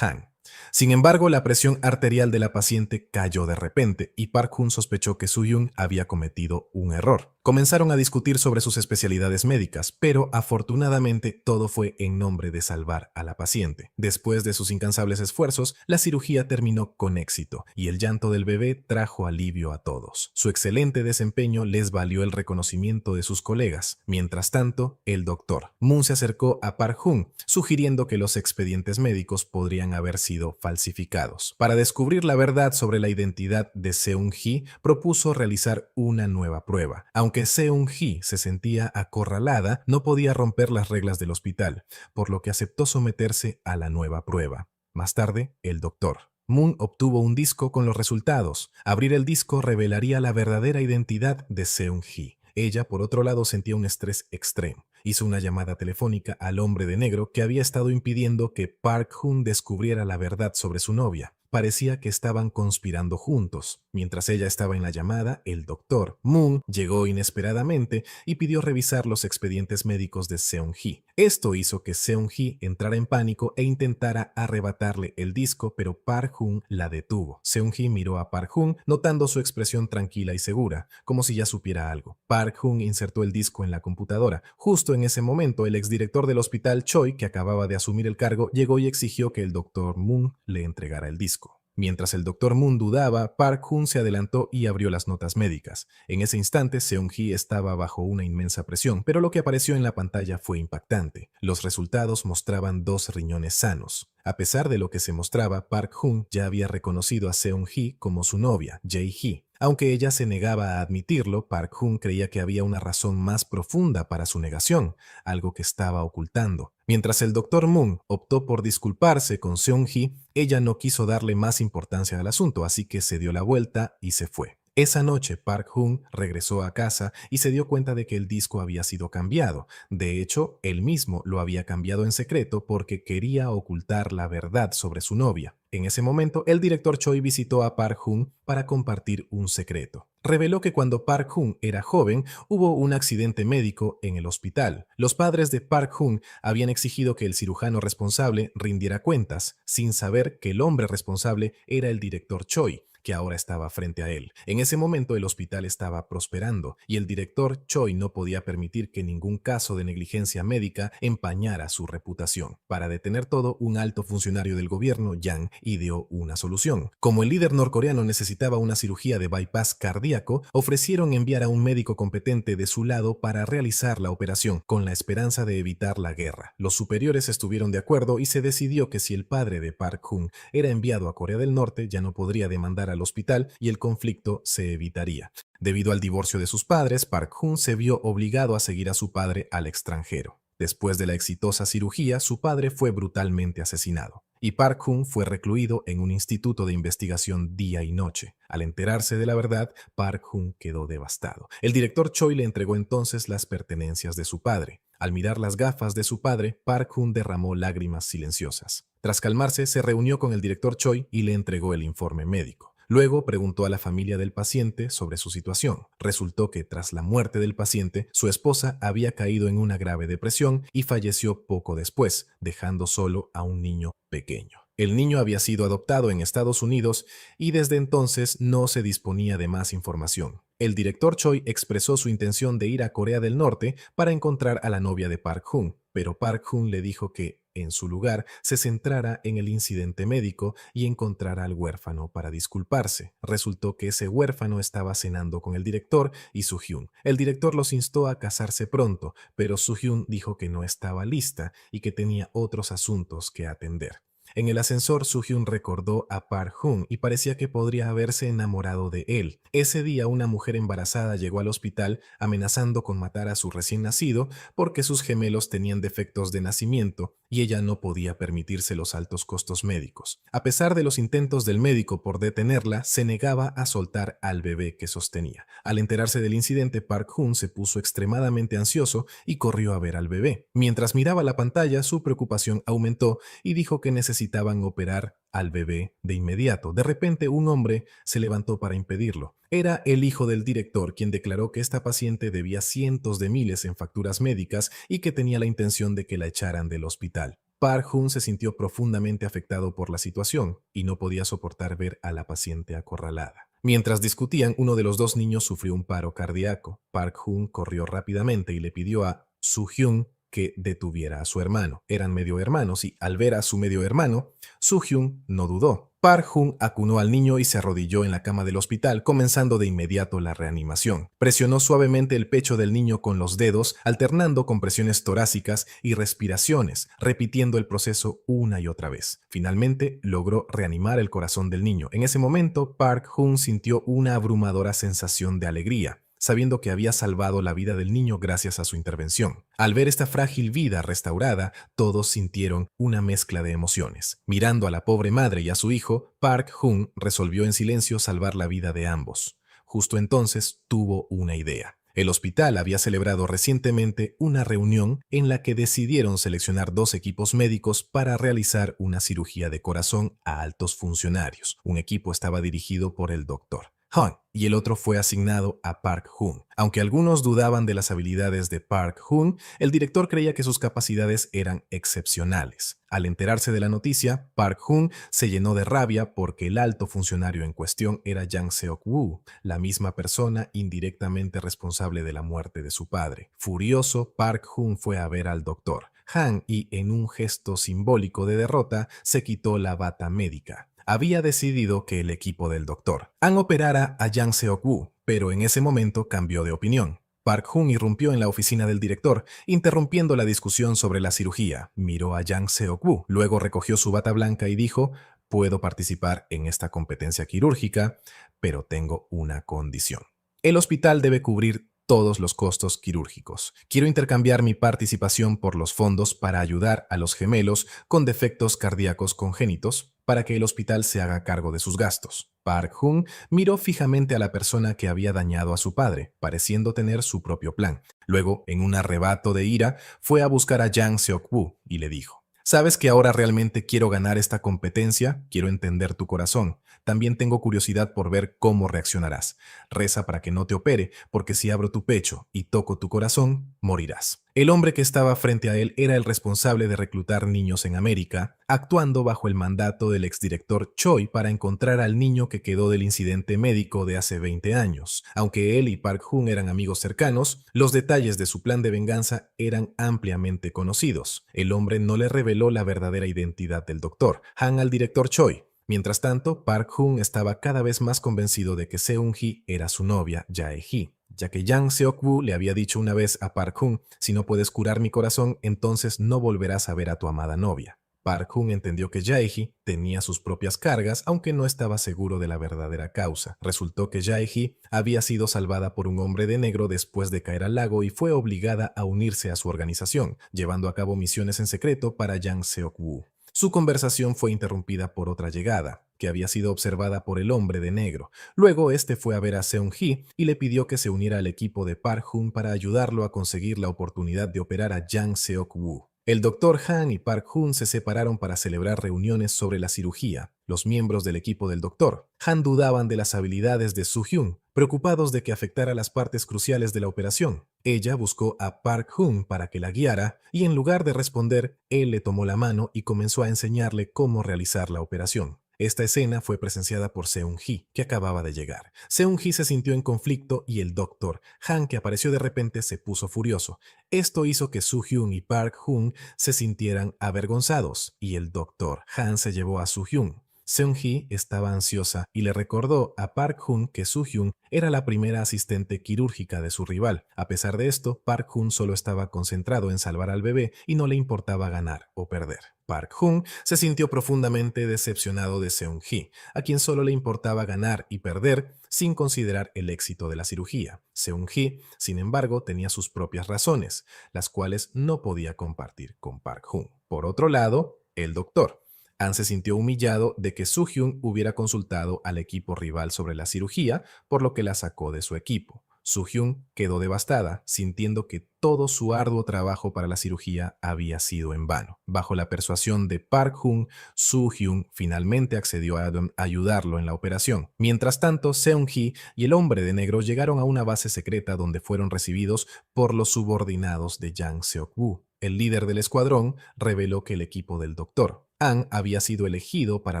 Han. Sin embargo, la presión arterial de la paciente cayó de repente y Park-hun sospechó que Soo-hyun había cometido un error. Comenzaron a discutir sobre sus especialidades médicas, pero afortunadamente todo fue en nombre de salvar a la paciente. Después de sus incansables esfuerzos, la cirugía terminó con éxito y el llanto del bebé trajo alivio a todos. Su excelente desempeño les valió el reconocimiento de sus colegas. Mientras tanto, el doctor Moon se acercó a Park-hun, sugiriendo que los expedientes médicos podrían haber sido falsificados. Para descubrir la verdad sobre la identidad de Seung-hee, propuso realizar una nueva prueba. Aunque Seung-hee se sentía acorralada, no podía romper las reglas del hospital, por lo que aceptó someterse a la nueva prueba. Más tarde, el doctor Moon obtuvo un disco con los resultados. Abrir el disco revelaría la verdadera identidad de Seung-hee. Ella, por otro lado, sentía un estrés extremo. Hizo una llamada telefónica al hombre de negro que había estado impidiendo que Park-hun descubriera la verdad sobre su novia. Parecía que estaban conspirando juntos. Mientras ella estaba en la llamada, el doctor Moon llegó inesperadamente y pidió revisar los expedientes médicos de Seung-hee. Esto hizo que Seung-hee entrara en pánico e intentara arrebatarle el disco, pero Park-hun la detuvo. Seung-hee miró a Park-hun, notando su expresión tranquila y segura, como si ya supiera algo. Park-hun insertó el disco en la computadora. Justo en ese momento, el exdirector del hospital Choi, que acababa de asumir el cargo, llegó y exigió que el doctor Moon le entregara el disco. Mientras el Dr. Moon dudaba, Park-hun se adelantó y abrió las notas médicas. En ese instante, Seung-hee estaba bajo una inmensa presión, pero lo que apareció en la pantalla fue impactante. Los resultados mostraban 2 riñones sanos. A pesar de lo que se mostraba, Park-hun ya había reconocido a Seung-hee como su novia, Jae-hee. Aunque ella se negaba a admitirlo, Park-hun creía que había una razón más profunda para su negación, algo que estaba ocultando. Mientras el Dr. Moon optó por disculparse con Seung-hee, ella no quiso darle más importancia al asunto, así que se dio la vuelta y se fue. Esa noche, Park Hoon regresó a casa y se dio cuenta de que el disco había sido cambiado. De hecho, él mismo lo había cambiado en secreto porque quería ocultar la verdad sobre su novia. En ese momento, el director Choi visitó a Park Hoon para compartir un secreto. Reveló que cuando Park Hoon era joven, hubo un accidente médico en el hospital. Los padres de Park Hoon habían exigido que el cirujano responsable rindiera cuentas, sin saber que el hombre responsable era el director Choi, que ahora estaba frente a él. En ese momento el hospital estaba prosperando y el director Choi no podía permitir que ningún caso de negligencia médica empañara su reputación. Para detener todo, un alto funcionario del gobierno, Yang, ideó una solución. Como el líder norcoreano necesitaba una cirugía de bypass cardíaco, ofrecieron enviar a un médico competente de su lado para realizar la operación, con la esperanza de evitar la guerra. Los superiores estuvieron de acuerdo y se decidió que si el padre de Park Hoon era enviado a Corea del Norte, ya no podría demandar al hospital y el conflicto se evitaría. Debido al divorcio de sus padres, Park Hoon se vio obligado a seguir a su padre al extranjero. Después de la exitosa cirugía, su padre fue brutalmente asesinado y Park Hoon fue recluido en un instituto de investigación día y noche. Al enterarse de la verdad, Park Hoon quedó devastado. El director Choi le entregó entonces las pertenencias de su padre. Al mirar las gafas de su padre, Park Hoon derramó lágrimas silenciosas. Tras calmarse, se reunió con el director Choi y le entregó el informe médico. Luego preguntó a la familia del paciente sobre su situación. Resultó que tras la muerte del paciente, su esposa había caído en una grave depresión y falleció poco después, dejando solo a un niño pequeño. El niño había sido adoptado en Estados Unidos y desde entonces no se disponía de más información. El director Choi expresó su intención de ir a Corea del Norte para encontrar a la novia de Park Hoon, pero Park Hoon le dijo que, en su lugar, se centrara en el incidente médico y encontrara al huérfano para disculparse. Resultó que ese huérfano estaba cenando con el director y Soo-hyun. El director los instó a casarse pronto, pero Soo-hyun dijo que no estaba lista y que tenía otros asuntos que atender. En el ascensor, Soo-hyun recordó a Park Hoon y parecía que podría haberse enamorado de él. Ese día, una mujer embarazada llegó al hospital amenazando con matar a su recién nacido porque sus gemelos tenían defectos de nacimiento y ella no podía permitirse los altos costos médicos. A pesar de los intentos del médico por detenerla, se negaba a soltar al bebé que sostenía. Al enterarse del incidente, Park Hoon se puso extremadamente ansioso y corrió a ver al bebé. Mientras miraba la pantalla, su preocupación aumentó y dijo que necesitaban operar al bebé de inmediato. De repente, un hombre se levantó para impedirlo. Era el hijo del director, quien declaró que esta paciente debía cientos de miles en facturas médicas y que tenía la intención de que la echaran del hospital. Park Hoon se sintió profundamente afectado por la situación y no podía soportar ver a la paciente acorralada. Mientras discutían, uno de los dos niños sufrió un paro cardíaco. Park Hoon corrió rápidamente y le pidió a Soo-hyun que detuviera a su hermano. Eran medio hermanos y, al ver a su medio hermano, Soo-hyun no dudó. Park Hoon acunó al niño y se arrodilló en la cama del hospital, comenzando de inmediato la reanimación. Presionó suavemente el pecho del niño con los dedos, alternando compresiones torácicas y respiraciones, repitiendo el proceso una y otra vez. Finalmente, logró reanimar el corazón del niño. En ese momento, Park Hoon sintió una abrumadora sensación de alegría, sabiendo que había salvado la vida del niño gracias a su intervención. Al ver esta frágil vida restaurada, todos sintieron una mezcla de emociones. Mirando a la pobre madre y a su hijo, Park Hoon resolvió en silencio salvar la vida de ambos. Justo entonces tuvo una idea. El hospital había celebrado recientemente una reunión en la que decidieron seleccionar 2 equipos médicos para realizar una cirugía de corazón a altos funcionarios. Un equipo estaba dirigido por el Dr. Han y el otro fue asignado a Park Hoon. Aunque algunos dudaban de las habilidades de Park Hoon, el director creía que sus capacidades eran excepcionales. Al enterarse de la noticia, Park Hoon se llenó de rabia porque el alto funcionario en cuestión era Jang Seok-woo, la misma persona indirectamente responsable de la muerte de su padre. Furioso, Park Hoon fue a ver al doctor Han y, en un gesto simbólico de derrota, se quitó la bata médica. Había decidido que el equipo del Dr. Han operara a Jang Seok-woo, pero en ese momento cambió de opinión. Park Hoon irrumpió en la oficina del director, interrumpiendo la discusión sobre la cirugía. Miró a Jang Seok-woo, luego recogió su bata blanca y dijo: «Puedo participar en esta competencia quirúrgica, pero tengo una condición. El hospital debe cubrir todos los costos quirúrgicos. Quiero intercambiar mi participación por los fondos para ayudar a los gemelos con defectos cardíacos congénitos. para que el hospital se haga cargo de sus gastos. Park Hun miró fijamente a la persona que había dañado a su padre, pareciendo tener su propio plan. Luego, en un arrebato de ira, fue a buscar a Jang Seok-woo y le dijo: ¿Sabes que ahora realmente quiero ganar esta competencia? Quiero entender tu corazón. También tengo curiosidad por ver cómo reaccionarás. Reza para que no te opere, porque si abro tu pecho y toco tu corazón, morirás. El hombre que estaba frente a él era el responsable de reclutar niños en América, actuando bajo el mandato del exdirector Choi para encontrar al niño que quedó del incidente médico de hace 20 años. Aunque él y Park Hun eran amigos cercanos, los detalles de su plan de venganza eran ampliamente conocidos. El hombre no le reveló la verdadera identidad del doctor Han al director Choi. Mientras tanto, Park Hun estaba cada vez más convencido de que Seung-hee era su novia, Jae-hee, ya que Jang Seok-woo le había dicho una vez a Park Hun: si no puedes curar mi corazón, entonces no volverás a ver a tu amada novia. Park Hun entendió que Jae-hee tenía sus propias cargas, aunque no estaba seguro de la verdadera causa. Resultó que Jae-hee había sido salvada por un hombre de negro después de caer al lago y fue obligada a unirse a su organización, llevando a cabo misiones en secreto para Jang Seok-woo. Su conversación fue interrumpida por otra llegada, que había sido observada por el hombre de negro. Luego, este fue a ver a Seung-hee y le pidió que se uniera al equipo de Park Hun para ayudarlo a conseguir la oportunidad de operar a Jang Seok-woo. El doctor Han y Park Hun se separaron para celebrar reuniones sobre la cirugía. Los miembros del equipo del doctor Han dudaban de las habilidades de Soo-hyun, preocupados de que afectara las partes cruciales de la operación. Ella buscó a Park Hun para que la guiara y en lugar de responder, él le tomó la mano y comenzó a enseñarle cómo realizar la operación. Esta escena fue presenciada por Seung-hee, que acababa de llegar. Seung-hee se sintió en conflicto y el doctor Han, que apareció de repente, se puso furioso. Esto hizo que Soo-hyun y Park Hun se sintieran avergonzados y el doctor Han se llevó a Soo-hyun. Seung-hee estaba ansiosa y le recordó a Park Hun que Soo-hyun era la primera asistente quirúrgica de su rival. A pesar de esto, Park Hun solo estaba concentrado en salvar al bebé y no le importaba ganar o perder. Park Hun se sintió profundamente decepcionado de Seung-hee, a quien solo le importaba ganar y perder sin considerar el éxito de la cirugía. Seung-hee, sin embargo, tenía sus propias razones, las cuales no podía compartir con Park Hun. Por otro lado, el doctor Han se sintió humillado de que Soo-hyun hubiera consultado al equipo rival sobre la cirugía, por lo que la sacó de su equipo. Soo-hyun quedó devastada, sintiendo que todo su arduo trabajo para la cirugía había sido en vano. Bajo la persuasión de Park Hun, Soo-hyun finalmente accedió a ayudarlo en la operación. Mientras tanto, Seung-hee y el hombre de negro llegaron a una base secreta donde fueron recibidos por los subordinados de Jang Seok-woo. El líder del escuadrón reveló que el equipo del doctor Han había sido elegido para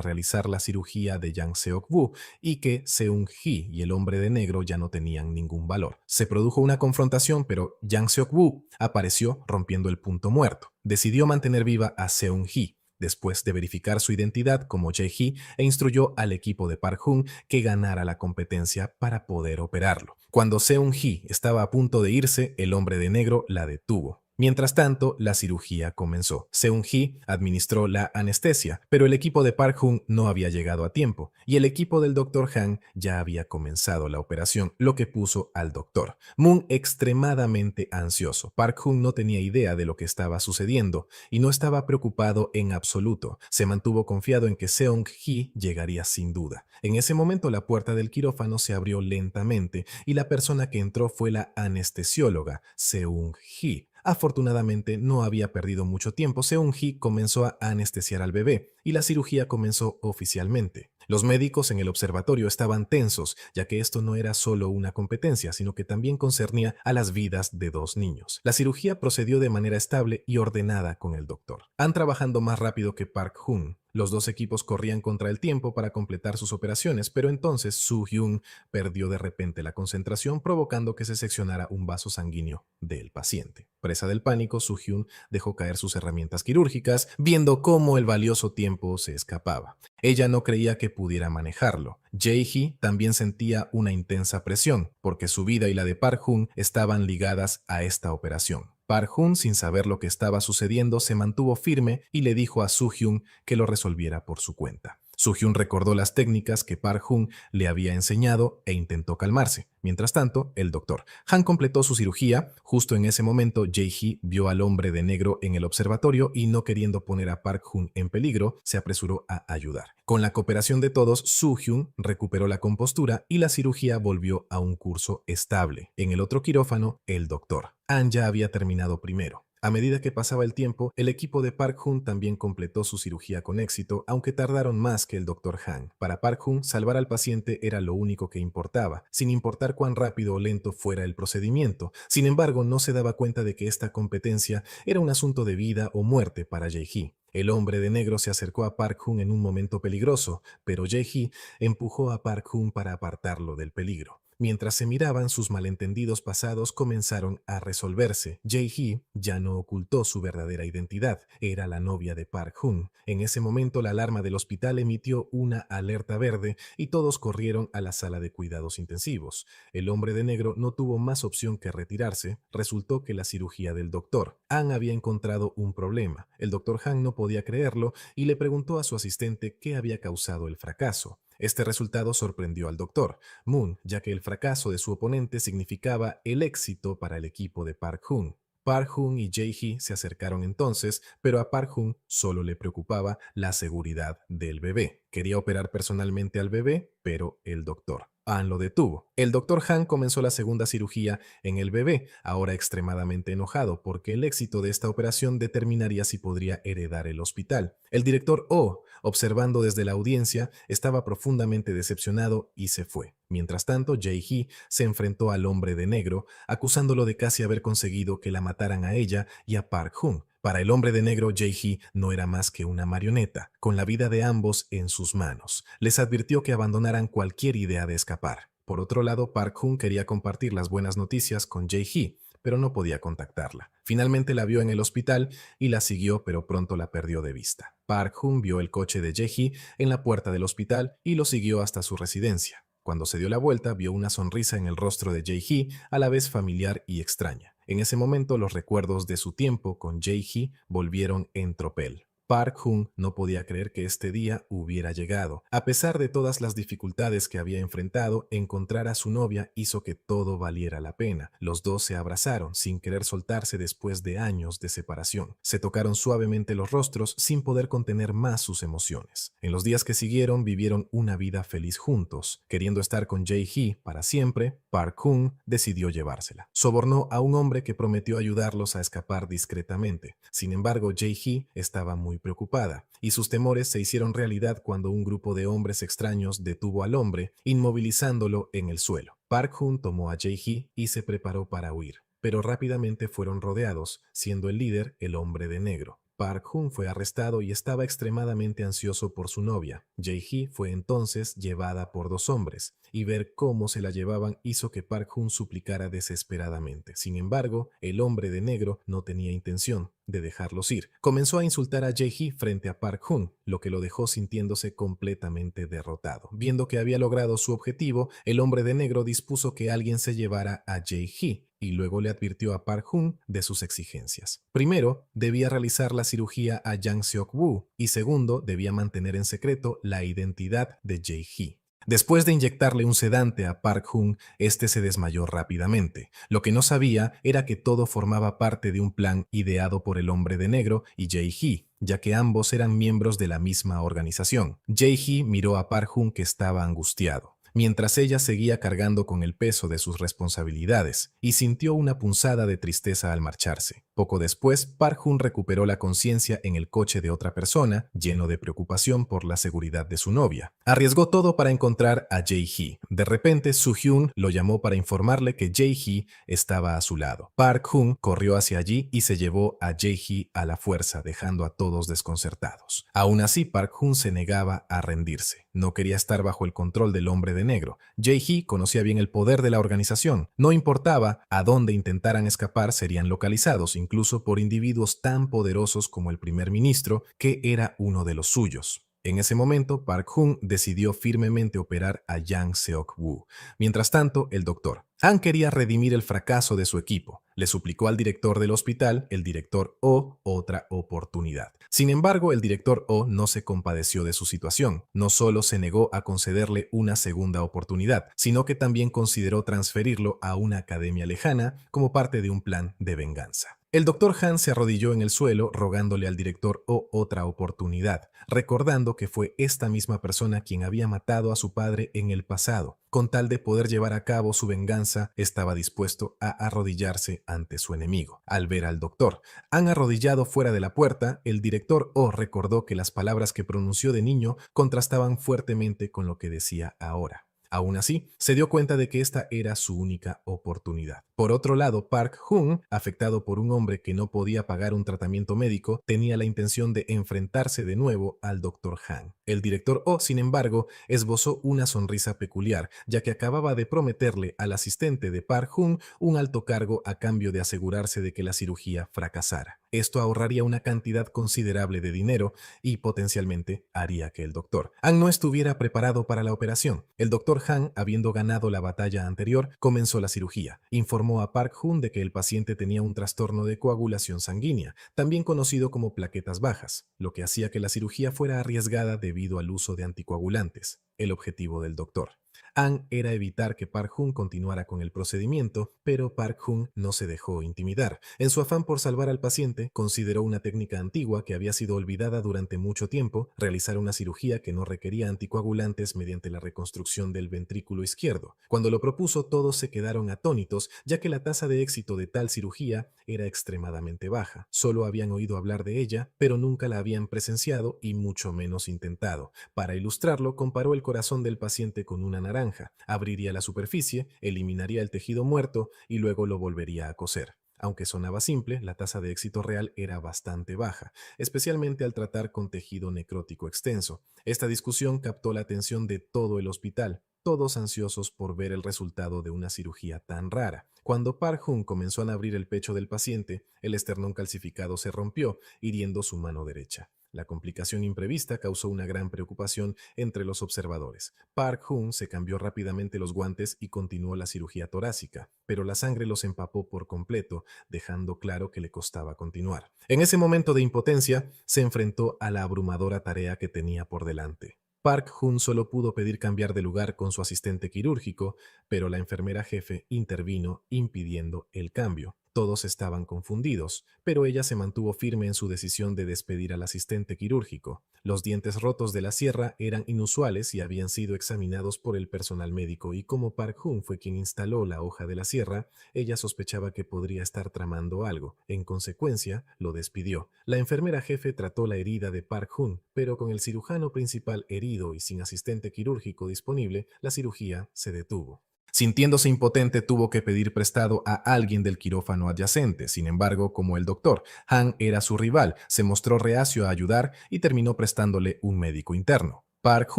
realizar la cirugía de Jang Seok-woo y que Seung-hee y el hombre de negro ya no tenían ningún valor. Se produjo una confrontación, pero Jang Seok-woo apareció rompiendo el punto muerto. Decidió mantener viva a Seung-hee después de verificar su identidad como Jae-hee e instruyó al equipo de Park Hun que ganara la competencia para poder operarlo. Cuando Seung-hee estaba a punto de irse, el hombre de negro la detuvo. Mientras tanto, la cirugía comenzó. Seung-hee administró la anestesia, pero el equipo de Park Hun no había llegado a tiempo y el equipo del Dr. Han ya había comenzado la operación, lo que puso al Dr. Moon extremadamente ansioso. Park Hun no tenía idea de lo que estaba sucediendo y no estaba preocupado en absoluto. Se mantuvo confiado en que Seung-hee llegaría sin duda. En ese momento la puerta del quirófano se abrió lentamente y la persona que entró fue la anestesióloga, Seung-hee. Afortunadamente no había perdido mucho tiempo. Seung-hee comenzó a anestesiar al bebé y la cirugía comenzó oficialmente. Los médicos en el observatorio estaban tensos, ya que esto no era solo una competencia, sino que también concernía a las vidas de dos niños. La cirugía procedió de manera estable y ordenada con el doctor Han trabajando más rápido que Park Hun. Los dos equipos corrían contra el tiempo para completar sus operaciones, pero entonces Soo-hyun perdió de repente la concentración, provocando que se seccionara un vaso sanguíneo del paciente. Presa del pánico, Soo-hyun dejó caer sus herramientas quirúrgicas, viendo cómo el valioso tiempo se escapaba. Ella no creía que pudiera manejarlo. Jae-hee también sentía una intensa presión, porque su vida y la de Park Hun estaban ligadas a esta operación. Park Hun, sin saber lo que estaba sucediendo, se mantuvo firme y le dijo a Soo-hyun que lo resolviera por su cuenta. Soo-hyun recordó las técnicas que Park-hun le había enseñado e intentó calmarse. Mientras tanto, el doctor Han completó su cirugía. Justo en ese momento, Jae-hee vio al hombre de negro en el observatorio y, no queriendo poner a Park-hun en peligro, se apresuró a ayudar. Con la cooperación de todos, Soo-hyun recuperó la compostura y la cirugía volvió a un curso estable. En el otro quirófano, el doctor Han ya había terminado primero. A medida que pasaba el tiempo, el equipo de Park-hun también completó su cirugía con éxito, aunque tardaron más que el Dr. Han. Para Park-hun, salvar al paciente era lo único que importaba, sin importar cuán rápido o lento fuera el procedimiento. Sin embargo, no se daba cuenta de que esta competencia era un asunto de vida o muerte para Jae-hee. El hombre de negro se acercó a Park-hun en un momento peligroso, pero Jae-hee empujó a Park-hun para apartarlo del peligro. Mientras se miraban, sus malentendidos pasados comenzaron a resolverse. Jae-hee ya no ocultó su verdadera identidad, era la novia de Park-hun. En ese momento, la alarma del hospital emitió una alerta verde y todos corrieron a la sala de cuidados intensivos. El hombre de negro no tuvo más opción que retirarse. Resultó que la cirugía del doctor Han había encontrado un problema. El doctor Han no podía creerlo y le preguntó a su asistente qué había causado el fracaso. Este resultado sorprendió al doctor Moon, ya que el fracaso de su oponente significaba el éxito para el equipo de Park-hun. Park-hun y Jae-hee se acercaron entonces, pero a Park-hun solo le preocupaba la seguridad del bebé. Quería operar personalmente al bebé, pero el doctor Han lo detuvo. El doctor Han comenzó la segunda cirugía en el bebé, ahora extremadamente enojado porque el éxito de esta operación determinaría si podría heredar el hospital. El director Oh, observando desde la audiencia, estaba profundamente decepcionado y se fue. Mientras tanto, Jae-hee se enfrentó al hombre de negro, acusándolo de casi haber conseguido que la mataran a ella y a Park-hun. Para el hombre de negro, Jae-hee no era más que una marioneta, con la vida de ambos en sus manos. Les advirtió que abandonaran cualquier idea de escapar. Por otro lado, Park-hun quería compartir las buenas noticias con Jae-hee, pero no podía contactarla. Finalmente la vio en el hospital y la siguió, pero pronto la perdió de vista. Park-hun vio el coche de Jae-hee en la puerta del hospital y lo siguió hasta su residencia. Cuando se dio la vuelta, vio una sonrisa en el rostro de Jae-hee, a la vez familiar y extraña. En ese momento, los recuerdos de su tiempo con Jae-hee volvieron en tropel. Park-hun no podía creer que este día hubiera llegado. A pesar de todas las dificultades que había enfrentado, encontrar a su novia hizo que todo valiera la pena. Los dos se abrazaron, sin querer soltarse después de años de separación. Se tocaron suavemente los rostros sin poder contener más sus emociones. En los días que siguieron, vivieron una vida feliz juntos. Queriendo estar con Jae-hee para siempre, Park-hun decidió llevársela. Sobornó a un hombre que prometió ayudarlos a escapar discretamente. Sin embargo, Jae-hee estaba muy preocupada, y sus temores se hicieron realidad cuando un grupo de hombres extraños detuvo al hombre, inmovilizándolo en el suelo. Park-hun tomó a Jae-hee y se preparó para huir, pero rápidamente fueron rodeados, siendo el líder el hombre de negro. Park-hun fue arrestado y estaba extremadamente ansioso por su novia. Jae-hee fue entonces llevada por dos hombres, y ver cómo se la llevaban hizo que Park-hun suplicara desesperadamente. Sin embargo, el hombre de negro no tenía intención de dejarlos ir. Comenzó a insultar a Jae-hee frente a Park-hun, lo que lo dejó sintiéndose completamente derrotado. Viendo que había logrado su objetivo, el hombre de negro dispuso que alguien se llevara a Jae-hee y luego le advirtió a Park-hun de sus exigencias. Primero, debía realizar la cirugía a Jang Seok-woo y segundo, debía mantener en secreto la identidad de Jae-hee. Después de inyectarle un sedante a Park-hun, este se desmayó rápidamente. Lo que no sabía era que todo formaba parte de un plan ideado por el hombre de negro y Jae-hee, ya que ambos eran miembros de la misma organización. Jae-hee miró a Park-hun, que estaba angustiado, mientras ella seguía cargando con el peso de sus responsabilidades, y sintió una punzada de tristeza al marcharse. Poco después, Park-hun recuperó la conciencia en el coche de otra persona, lleno de preocupación por la seguridad de su novia. Arriesgó todo para encontrar a Jae-hee. De repente, Soo-hyun lo llamó para informarle que Jae-hee estaba a su lado. Park-hun corrió hacia allí y se llevó a Jae-hee a la fuerza, dejando a todos desconcertados. Aún así, Park-hun se negaba a rendirse. No quería estar bajo el control del hombre de negro. Jae-hee conocía bien el poder de la organización. No importaba a dónde intentaran escapar, serían localizados, incluso por individuos tan poderosos como el primer ministro, que era uno de los suyos. En ese momento, Park-hun decidió firmemente operar a Jang Seok-woo. Mientras tanto, el doctor Han quería redimir el fracaso de su equipo. Le suplicó al director del hospital, el director O, otra oportunidad. Sin embargo, el director O no se compadeció de su situación. No solo se negó a concederle una segunda oportunidad, sino que también consideró transferirlo a una academia lejana como parte de un plan de venganza. El doctor Han se arrodilló en el suelo rogándole al director O otra oportunidad, recordando que fue esta misma persona quien había matado a su padre en el pasado. Con tal de poder llevar a cabo su venganza, estaba dispuesto a arrodillarse ante su enemigo. Al ver al doctor Han arrodillado fuera de la puerta, el director O recordó que las palabras que pronunció de niño contrastaban fuertemente con lo que decía ahora. Aún así, se dio cuenta de que esta era su única oportunidad. Por otro lado, Park Hoon, afectado por un hombre que no podía pagar un tratamiento médico, tenía la intención de enfrentarse de nuevo al Dr. Han. El director O, sin embargo, esbozó una sonrisa peculiar, ya que acababa de prometerle al asistente de Park Hoon un alto cargo a cambio de asegurarse de que la cirugía fracasara. Esto ahorraría una cantidad considerable de dinero y potencialmente haría que el doctor Han no estuviera preparado para la operación. El doctor Han, habiendo ganado la batalla anterior, comenzó la cirugía. Informó a Park Hoon de que el paciente tenía un trastorno de coagulación sanguínea, también conocido como plaquetas bajas, lo que hacía que la cirugía fuera arriesgada debido al uso de anticoagulantes. El objetivo del doctor Han era evitar que Park Hoon continuara con el procedimiento, pero Park Hoon no se dejó intimidar. En su afán por salvar al paciente, consideró una técnica antigua que había sido olvidada durante mucho tiempo, realizar una cirugía que no requería anticoagulantes mediante la reconstrucción del ventrículo izquierdo. Cuando lo propuso, todos se quedaron atónitos, ya que la tasa de éxito de tal cirugía era extremadamente baja. Solo habían oído hablar de ella, pero nunca la habían presenciado y mucho menos intentado. Para ilustrarlo, comparó el corazón del paciente con una naranja, abriría la superficie, eliminaría el tejido muerto y luego lo volvería a coser. Aunque sonaba simple, la tasa de éxito real era bastante baja, especialmente al tratar con tejido necrótico extenso. Esta discusión captó la atención de todo el hospital, todos ansiosos por ver el resultado de una cirugía tan rara. Cuando Park Hoon comenzó a abrir el pecho del paciente, el esternón calcificado se rompió, hiriendo su mano derecha. La complicación imprevista causó una gran preocupación entre los observadores. Park Hoon se cambió rápidamente los guantes y continuó la cirugía torácica, pero la sangre los empapó por completo, dejando claro que le costaba continuar. En ese momento de impotencia, se enfrentó a la abrumadora tarea que tenía por delante. Park Hoon solo pudo pedir cambiar de lugar con su asistente quirúrgico, pero la enfermera jefe intervino impidiendo el cambio. Todos estaban confundidos, pero ella se mantuvo firme en su decisión de despedir al asistente quirúrgico. Los dientes rotos de la sierra eran inusuales y habían sido examinados por el personal médico, y como Park Hoon fue quien instaló la hoja de la sierra, ella sospechaba que podría estar tramando algo. En consecuencia, lo despidió. La enfermera jefe trató la herida de Park Hoon, pero con el cirujano principal herido y sin asistente quirúrgico disponible, la cirugía se detuvo. Sintiéndose impotente, tuvo que pedir prestado a alguien del quirófano adyacente. Sin embargo, como el doctor Han era su rival, se mostró reacio a ayudar y terminó prestándole un médico interno. Park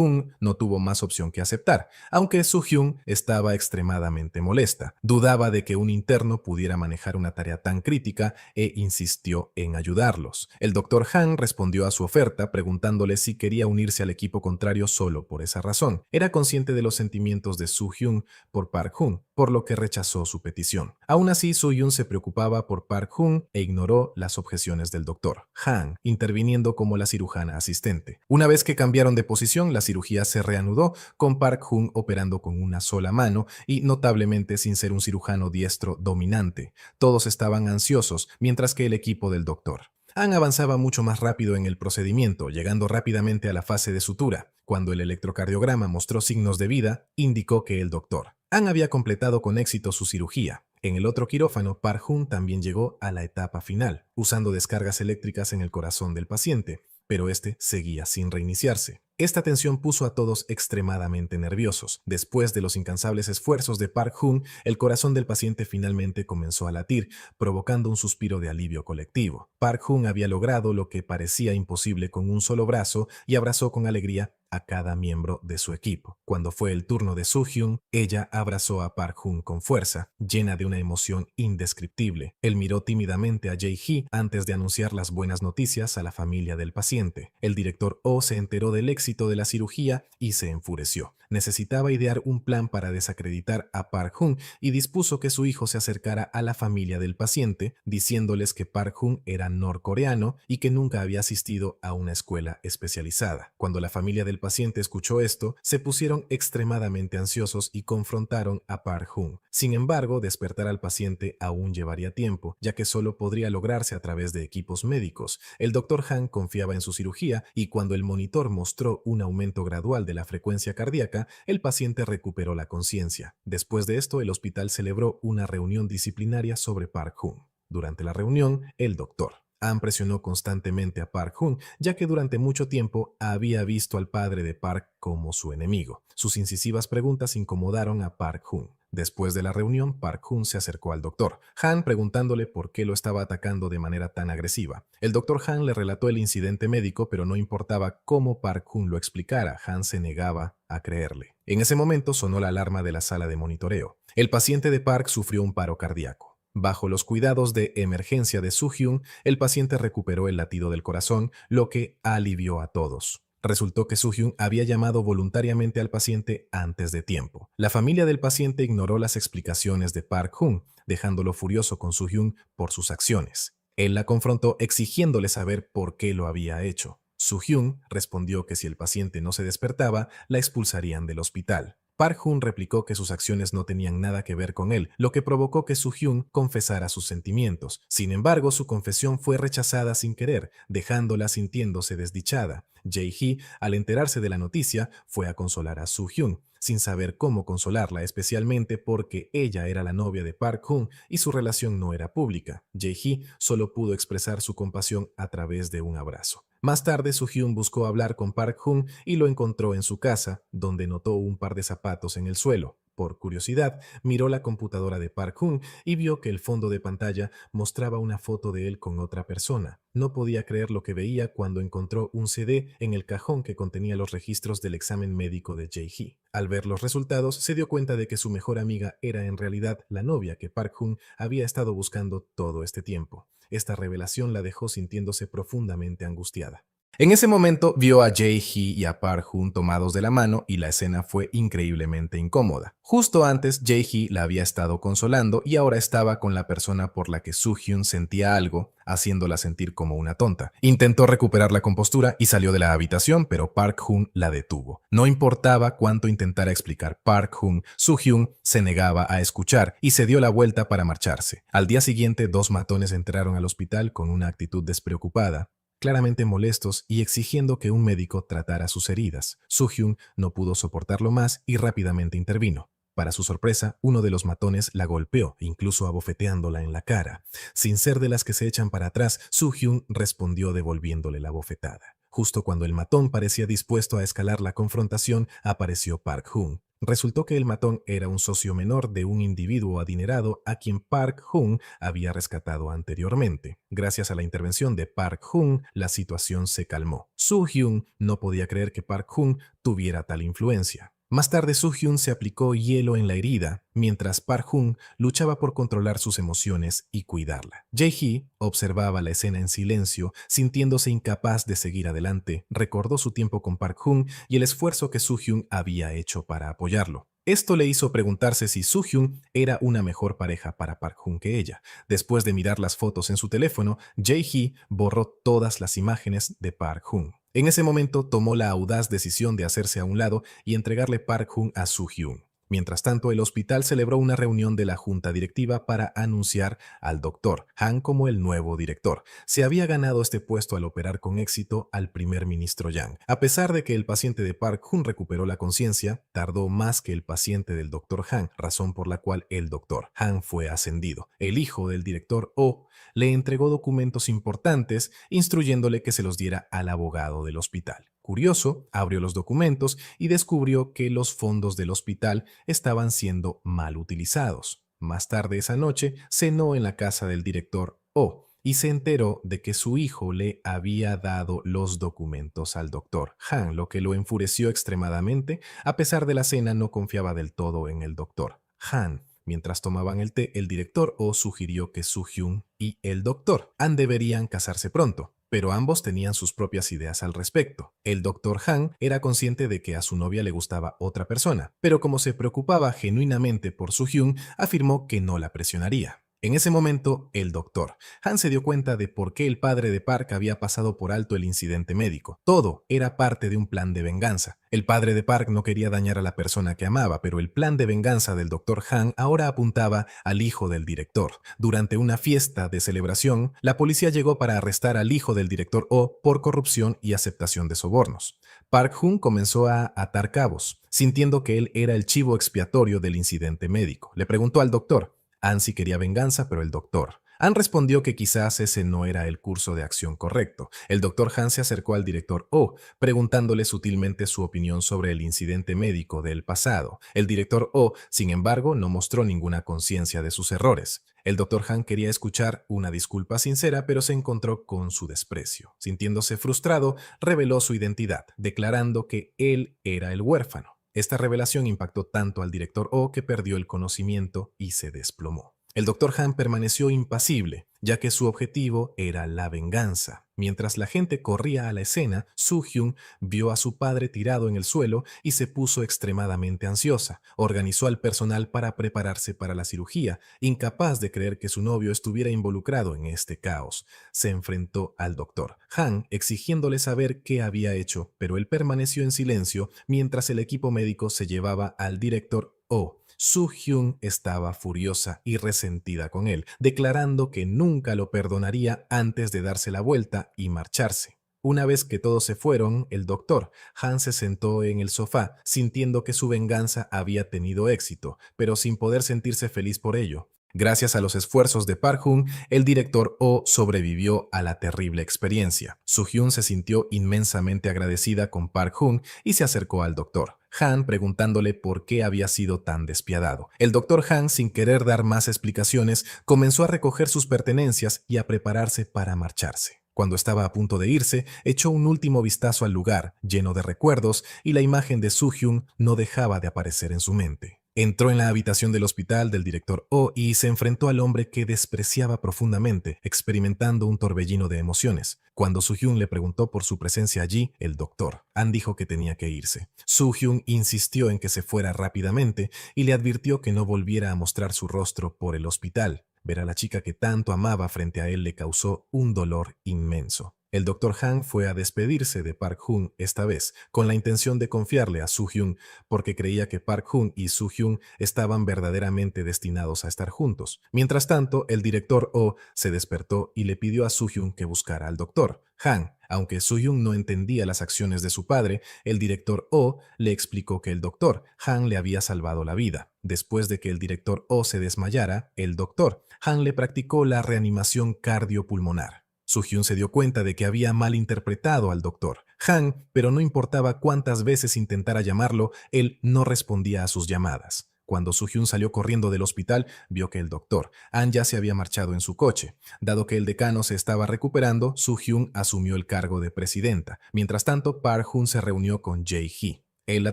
Hoon no tuvo más opción que aceptar, aunque Soo-hyun estaba extremadamente molesta. Dudaba de que un interno pudiera manejar una tarea tan crítica e insistió en ayudarlos. El doctor Han respondió a su oferta preguntándole si quería unirse al equipo contrario solo por esa razón. Era consciente de los sentimientos de Soo-hyun por Park Hoon, por lo que rechazó su petición. Aún así, Soo-hyun se preocupaba por Park Hoon e ignoró las objeciones del doctor Han, interviniendo como la cirujana asistente. Una vez que cambiaron de posición, la cirugía se reanudó, con Park Hoon operando con una sola mano y notablemente sin ser un cirujano diestro dominante. Todos estaban ansiosos, mientras que el equipo del doctor Han avanzaba mucho más rápido en el procedimiento, llegando rápidamente a la fase de sutura. Cuando el electrocardiograma mostró signos de vida, indicó que el doctor Han había completado con éxito su cirugía. En el otro quirófano, Park Hoon también llegó a la etapa final, usando descargas eléctricas en el corazón del paciente, pero este seguía sin reiniciarse. Esta tensión puso a todos extremadamente nerviosos. Después de los incansables esfuerzos de Park Hoon, el corazón del paciente finalmente comenzó a latir, provocando un suspiro de alivio colectivo. Park Hoon había logrado lo que parecía imposible con un solo brazo y abrazó con alegría a cada miembro de su equipo. Cuando fue el turno de Soo-hyun, ella abrazó a Park Hoon con fuerza, llena de una emoción indescriptible. Él miró tímidamente a Jae-hee antes de anunciar las buenas noticias a la familia del paciente. El director Oh se enteró del éxito éxito de la cirugía y se enfureció. Necesitaba idear un plan para desacreditar a Park Hun y dispuso que su hijo se acercara a la familia del paciente, diciéndoles que Park Hun era norcoreano y que nunca había asistido a una escuela especializada. Cuando la familia del paciente escuchó esto, se pusieron extremadamente ansiosos y confrontaron a Park Hun. Sin embargo, despertar al paciente aún llevaría tiempo, ya que solo podría lograrse a través de equipos médicos. El Dr. Han confiaba en su cirugía y cuando el monitor mostró un aumento gradual de la frecuencia cardíaca, el paciente recuperó la conciencia. Después de esto, el hospital celebró una reunión disciplinaria sobre Park Hun. Durante la reunión, el Dr. Han presionó constantemente a Park Hun, ya que durante mucho tiempo había visto al padre de Park como su enemigo. Sus incisivas preguntas incomodaron a Park Hun. Después de la reunión, Park Hun se acercó al doctor Han preguntándole por qué lo estaba atacando de manera tan agresiva. El doctor Han le relató el incidente médico, pero no importaba cómo Park Hun lo explicara, Han se negaba a creerle. En ese momento sonó la alarma de la sala de monitoreo. El paciente de Park sufrió un paro cardíaco. Bajo los cuidados de emergencia de Soo-hyun, el paciente recuperó el latido del corazón, lo que alivió a todos. Resultó que Soo-hyun había llamado voluntariamente al paciente antes de tiempo. La familia del paciente ignoró las explicaciones de Park Hun, dejándolo furioso con Soo-hyun por sus acciones. Él la confrontó exigiéndole saber por qué lo había hecho. Soo-hyun respondió que si el paciente no se despertaba, la expulsarían del hospital. Park Hun replicó que sus acciones no tenían nada que ver con él, lo que provocó que Soo-hyun confesara sus sentimientos. Sin embargo, su confesión fue rechazada sin querer, dejándola sintiéndose desdichada. Jae-hee, al enterarse de la noticia, fue a consolar a Soo-hyun, sin saber cómo consolarla, especialmente porque ella era la novia de Park Hun y su relación no era pública. Jae-hee solo pudo expresar su compasión a través de un abrazo. Más tarde, Soo-hyun buscó hablar con Park Hun y lo encontró en su casa, donde notó un par de zapatos en el suelo. Por curiosidad, miró la computadora de Park Hun y vio que el fondo de pantalla mostraba una foto de él con otra persona. No podía creer lo que veía cuando encontró un CD en el cajón que contenía los registros del examen médico de Jae-hee. Al ver los resultados, se dio cuenta de que su mejor amiga era en realidad la novia que Park Hun había estado buscando todo este tiempo. Esta revelación la dejó sintiéndose profundamente angustiada. En ese momento vio a Jae-hee y a Park Hun tomados de la mano y la escena fue increíblemente incómoda. Justo antes, Jae-hee la había estado consolando y ahora estaba con la persona por la que Soo-hyun sentía algo, haciéndola sentir como una tonta. Intentó recuperar la compostura y salió de la habitación, pero Park Hun la detuvo. No importaba cuánto intentara explicar Park Hun, Soo-hyun se negaba a escuchar y se dio la vuelta para marcharse. Al día siguiente, dos matones entraron al hospital con una actitud despreocupada, claramente molestos y exigiendo que un médico tratara sus heridas. Soo-hyun no pudo soportarlo más y rápidamente intervino. Para su sorpresa, uno de los matones la golpeó, incluso abofeteándola en la cara. Sin ser de las que se echan para atrás, Soo-hyun respondió devolviéndole la bofetada. Justo cuando el matón parecía dispuesto a escalar la confrontación, apareció Park Hun. Resultó que el matón era un socio menor de un individuo adinerado a quien Park Hun había rescatado anteriormente. Gracias a la intervención de Park Hun, la situación se calmó. Soo-hyun no podía creer que Park Hun tuviera tal influencia. Más tarde, Soo-hyun se aplicó hielo en la herida, mientras Park Hun luchaba por controlar sus emociones y cuidarla. Jae-hee observaba la escena en silencio, sintiéndose incapaz de seguir adelante. Recordó su tiempo con Park Hun y el esfuerzo que Soo-hyun había hecho para apoyarlo. Esto le hizo preguntarse si Soo-hyun era una mejor pareja para Park Hun que ella. Después de mirar las fotos en su teléfono, Jae-hee borró todas las imágenes de Park Hun. En ese momento tomó la audaz decisión de hacerse a un lado y entregarle Park Hun a Soo-hyun. Mientras tanto, el hospital celebró una reunión de la junta directiva para anunciar al Dr. Han como el nuevo director. Se había ganado este puesto al operar con éxito al primer ministro Yang. A pesar de que el paciente de Park Hun recuperó la conciencia, tardó más que el paciente del Dr. Han, razón por la cual el Dr. Han fue ascendido. El hijo del director Oh le entregó documentos importantes, instruyéndole que se los diera al abogado del hospital. Curioso, abrió los documentos y descubrió que los fondos del hospital estaban siendo mal utilizados. Más tarde esa noche, cenó en la casa del director Oh y se enteró de que su hijo le había dado los documentos al doctor Han, lo que lo enfureció extremadamente. A pesar de la cena, no confiaba del todo en el doctor Han. Mientras tomaban el té, el director Oh sugirió que Soo-hyun y el doctor Han deberían casarse pronto. pero ambos tenían sus propias ideas al respecto. El doctor Han era consciente de que a su novia le gustaba otra persona, pero como se preocupaba genuinamente por Soo-hyun, afirmó que no la presionaría. En ese momento, el doctor Han se dio cuenta de por qué el padre de Park había pasado por alto el incidente médico. Todo era parte de un plan de venganza. El padre de Park no quería dañar a la persona que amaba, pero el plan de venganza del doctor Han ahora apuntaba al hijo del director. Durante una fiesta de celebración, la policía llegó para arrestar al hijo del director Oh por corrupción y aceptación de sobornos. Park Hun comenzó a atar cabos, sintiendo que él era el chivo expiatorio del incidente médico. Le preguntó al doctor. Ansi quería venganza, pero el doctor Han respondió que quizás ese no era el curso de acción correcto. El doctor Han se acercó al director Oh, preguntándole sutilmente su opinión sobre el incidente médico del pasado. El director Oh, sin embargo, no mostró ninguna conciencia de sus errores. El doctor Han quería escuchar una disculpa sincera, pero se encontró con su desprecio. Sintiéndose frustrado, reveló su identidad, declarando que él era el huérfano. Esta revelación impactó tanto al director Oh que perdió el conocimiento y se desplomó. El doctor Han permaneció impasible, ya que su objetivo era la venganza. Mientras la gente corría a la escena, Soo-hyun vio a su padre tirado en el suelo y se puso extremadamente ansiosa. Organizó al personal para prepararse para la cirugía, incapaz de creer que su novio estuviera involucrado en este caos. Se enfrentó al doctor Han, exigiéndole saber qué había hecho, pero él permaneció en silencio mientras el equipo médico se llevaba al director Oh. Soo-hyun estaba furiosa y resentida con él, declarando que nunca lo perdonaría antes de darse la vuelta y marcharse. Una vez que todos se fueron, el doctor Han se sentó en el sofá, sintiendo que su venganza había tenido éxito, pero sin poder sentirse feliz por ello. Gracias a los esfuerzos de Park Hun, el director Oh sobrevivió a la terrible experiencia. Soo-hyun se sintió inmensamente agradecida con Park Hun y se acercó al doctor Han preguntándole por qué había sido tan despiadado. El doctor Han, sin querer dar más explicaciones, comenzó a recoger sus pertenencias y a prepararse para marcharse. Cuando estaba a punto de irse, echó un último vistazo al lugar, lleno de recuerdos, y la imagen de Soo-hyun no dejaba de aparecer en su mente. Entró en la habitación del hospital del director Oh y se enfrentó al hombre que despreciaba profundamente, experimentando un torbellino de emociones. Cuando Soo-hyun le preguntó por su presencia allí, el doctor Han dijo que tenía que irse. Soo-hyun insistió en que se fuera rápidamente y le advirtió que no volviera a mostrar su rostro por el hospital. Ver a la chica que tanto amaba frente a él le causó un dolor inmenso. El doctor Han fue a despedirse de Park Hun esta vez, con la intención de confiarle a Soo-hyun, porque creía que Park Hun y Soo-hyun estaban verdaderamente destinados a estar juntos. Mientras tanto, el director Oh se despertó y le pidió a Soo-hyun que buscara al doctor Han. Aunque Soo-hyun no entendía las acciones de su padre, el director Oh le explicó que el doctor Han le había salvado la vida. Después de que el director Oh se desmayara, el doctor Han le practicó la reanimación cardiopulmonar. Soo-hyun se dio cuenta de que había malinterpretado al doctor Han, pero no importaba cuántas veces intentara llamarlo, él no respondía a sus llamadas. Cuando Soo-hyun salió corriendo del hospital, vio que el doctor Han ya se había marchado en su coche. Dado que el decano se estaba recuperando, Soo-hyun asumió el cargo de presidenta. Mientras tanto, Park Hun se reunió con Jae-hee. Él la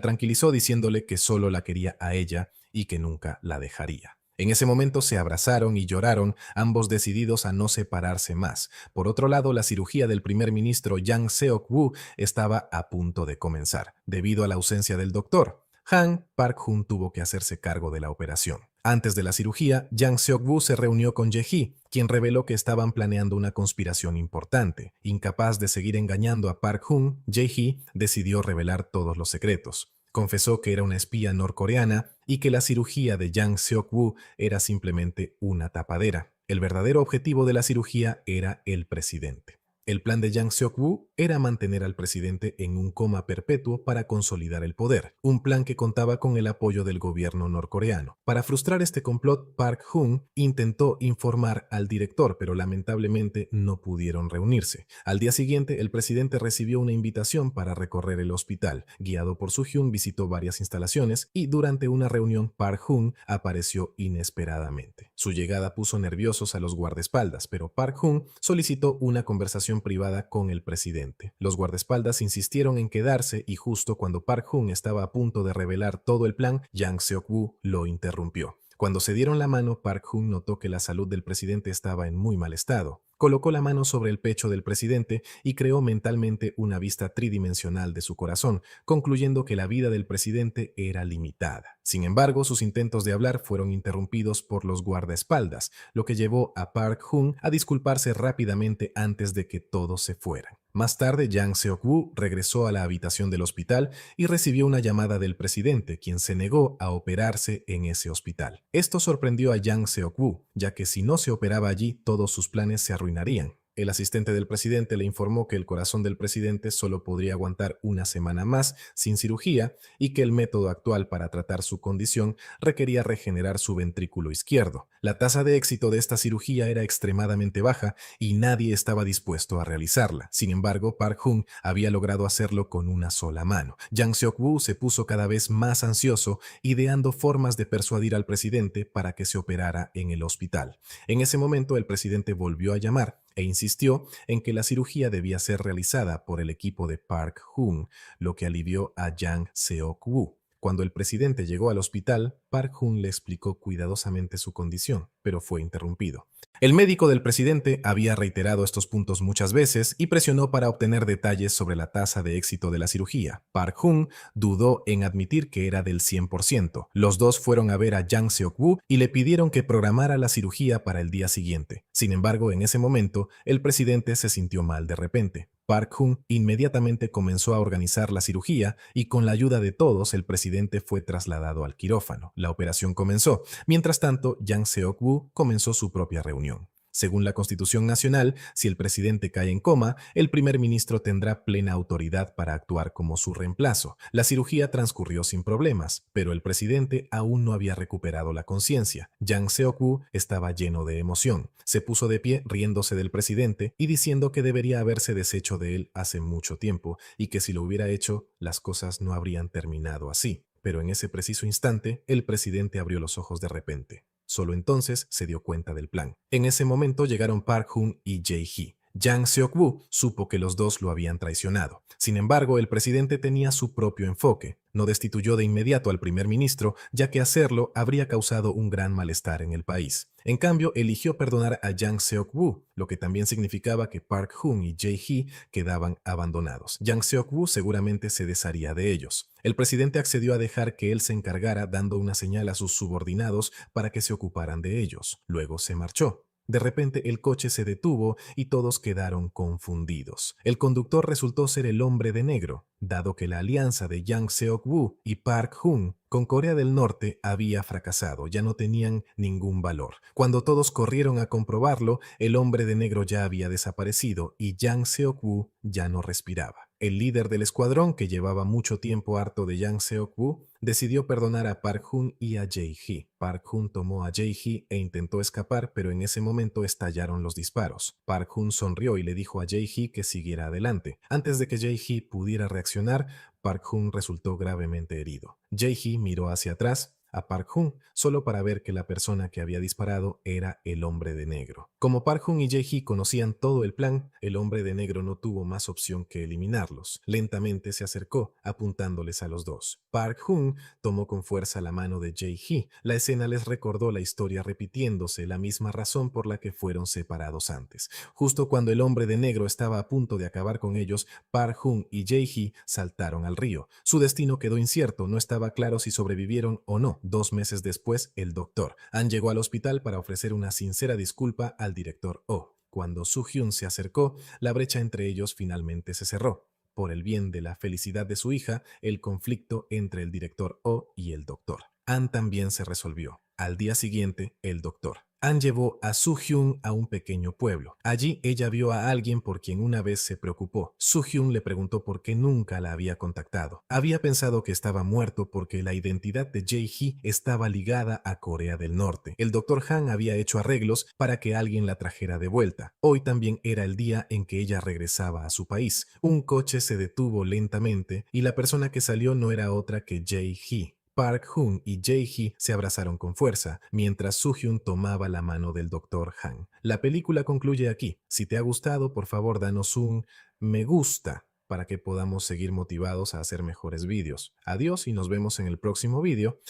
tranquilizó diciéndole que solo la quería a ella y que nunca la dejaría. En ese momento se abrazaron y lloraron, ambos decididos a no separarse más. Por otro lado, la cirugía del primer ministro Yang Seok-woo estaba a punto de comenzar. Debido a la ausencia del doctor Han, Park Hun tuvo que hacerse cargo de la operación. Antes de la cirugía, Yang Seok-woo se reunió con Jae-hee, quien reveló que estaban planeando una conspiración importante. Incapaz de seguir engañando a Park Hun, Jae-hee decidió revelar todos los secretos. Confesó que era una espía norcoreana y que la cirugía de Yang Seok-woo era simplemente una tapadera. El verdadero objetivo de la cirugía era el presidente. El plan de Yang Seok-woo era mantener al presidente en un coma perpetuo para consolidar el poder, un plan que contaba con el apoyo del gobierno norcoreano. Para frustrar este complot, Park Hun intentó informar al director, pero lamentablemente no pudieron reunirse. Al día siguiente, el presidente recibió una invitación para recorrer el hospital. Guiado por Soo-hyun, visitó varias instalaciones y durante una reunión, Park Hun apareció inesperadamente. Su llegada puso nerviosos a los guardaespaldas, pero Park Hun solicitó una conversación privada con el presidente. Los guardaespaldas insistieron en quedarse y justo cuando Park Hun estaba a punto de revelar todo el plan, Yang Seok-woo lo interrumpió. Cuando se dieron la mano, Park Hun notó que la salud del presidente estaba en muy mal estado. Colocó la mano sobre el pecho del presidente y creó mentalmente una vista tridimensional de su corazón, concluyendo que la vida del presidente era limitada. Sin embargo, sus intentos de hablar fueron interrumpidos por los guardaespaldas, lo que llevó a Park Hun a disculparse rápidamente antes de que todos se fueran. Más tarde, Yang Seok-woo regresó a la habitación del hospital y recibió una llamada del presidente, quien se negó a operarse en ese hospital. Esto sorprendió a Yang Seok-woo, ya que si no se operaba allí, todos sus planes se arruinarían. El asistente del presidente le informó que el corazón del presidente solo podría aguantar una semana más sin cirugía y que el método actual para tratar su condición requería regenerar su ventrículo izquierdo. La tasa de éxito de esta cirugía era extremadamente baja y nadie estaba dispuesto a realizarla. Sin embargo, Park Hun había logrado hacerlo con una sola mano. Yang Seok-woo se puso cada vez más ansioso, ideando formas de persuadir al presidente para que se operara en el hospital. En ese momento, el presidente volvió a llamar e insistió en que la cirugía debía ser realizada por el equipo de Park Hun, lo que alivió a Yang Seok-woo. Cuando el presidente llegó al hospital, Park Hun le explicó cuidadosamente su condición, pero fue interrumpido. El médico del presidente había reiterado estos puntos muchas veces y presionó para obtener detalles sobre la tasa de éxito de la cirugía. Park Hun dudó en admitir que era del 100%. Los dos fueron a ver a Yang Seok-woo y le pidieron que programara la cirugía para el día siguiente. Sin embargo, en ese momento, el presidente se sintió mal de repente. Park Hun inmediatamente comenzó a organizar la cirugía y con la ayuda de todos el presidente fue trasladado al quirófano. La operación comenzó. Mientras tanto, Yang Seok-woo comenzó su propia reunión. Según la Constitución Nacional, si el presidente cae en coma, el primer ministro tendrá plena autoridad para actuar como su reemplazo. La cirugía transcurrió sin problemas, pero el presidente aún no había recuperado la conciencia. Yang Seok-woo estaba lleno de emoción. Se puso de pie riéndose del presidente y diciendo que debería haberse deshecho de él hace mucho tiempo y que si lo hubiera hecho, las cosas no habrían terminado así. Pero en ese preciso instante, el presidente abrió los ojos de repente. Solo entonces se dio cuenta del plan. En ese momento llegaron Park Hun y Jae-hee. Yang Seok-woo supo que los dos lo habían traicionado. Sin embargo, el presidente tenía su propio enfoque. No destituyó de inmediato al primer ministro, ya que hacerlo habría causado un gran malestar en el país. En cambio, eligió perdonar a Yang Seok-woo, lo que también significaba que Park Hun y Jae-hee quedaban abandonados. Yang Seok-woo seguramente se desharía de ellos. El presidente accedió a dejar que él se encargara, dando una señal a sus subordinados para que se ocuparan de ellos. Luego se marchó. De repente el coche se detuvo y todos quedaron confundidos. El conductor resultó ser el hombre de negro, dado que la alianza de Yang Seok-woo y Park Hun con Corea del Norte había fracasado, ya no tenían ningún valor. Cuando todos corrieron a comprobarlo, el hombre de negro ya había desaparecido y Yang Seok-woo ya no respiraba. El líder del escuadrón, que llevaba mucho tiempo harto de Yang Seok-woo, decidió perdonar a Park Hun y a Jae-hee. Park Hun tomó a Jae-hee e intentó escapar, pero en ese momento estallaron los disparos. Park Hun sonrió y le dijo a Jae-hee que siguiera adelante. Antes de que Jae-hee pudiera reaccionar, Park Hun resultó gravemente herido. Jae-hee miró hacia atrás a Park Hun solo para ver que la persona que había disparado era el hombre de negro. Como Park Hun y Jae-hee conocían todo el plan, el hombre de negro no tuvo más opción que eliminarlos. Lentamente se acercó, apuntándoles a los dos. Park Hun tomó con fuerza la mano de Jae-hee. La escena les recordó la historia repitiéndose, la misma razón por la que fueron separados antes. Justo cuando el hombre de negro estaba a punto de acabar con ellos, Park Hun y Jae-hee saltaron al río. Su destino quedó incierto, no estaba claro si sobrevivieron o no. 2 meses después, el doctor Han llegó al hospital para ofrecer una sincera disculpa al director Oh. Cuando Soo-hyun se acercó, la brecha entre ellos finalmente se cerró. Por el bien de la felicidad de su hija, el conflicto entre el director Oh y el doctor Han también se resolvió. Al día siguiente, el doctor Han llevó a Soo-hyun a un pequeño pueblo. Allí ella vio a alguien por quien una vez se preocupó. Soo-hyun le preguntó por qué nunca la había contactado. Había pensado que estaba muerto porque la identidad de Jae-hee estaba ligada a Corea del Norte. El doctor Han había hecho arreglos para que alguien la trajera de vuelta. Hoy también era el día en que ella regresaba a su país. Un coche se detuvo lentamente y la persona que salió no era otra que Jae-hee. Park Hun y Jae-hee se abrazaron con fuerza, mientras Soo-hyun tomaba la mano del Dr. Han. La película concluye aquí. Si te ha gustado, por favor danos un me gusta para que podamos seguir motivados a hacer mejores vídeos. Adiós y nos vemos en el próximo vídeo.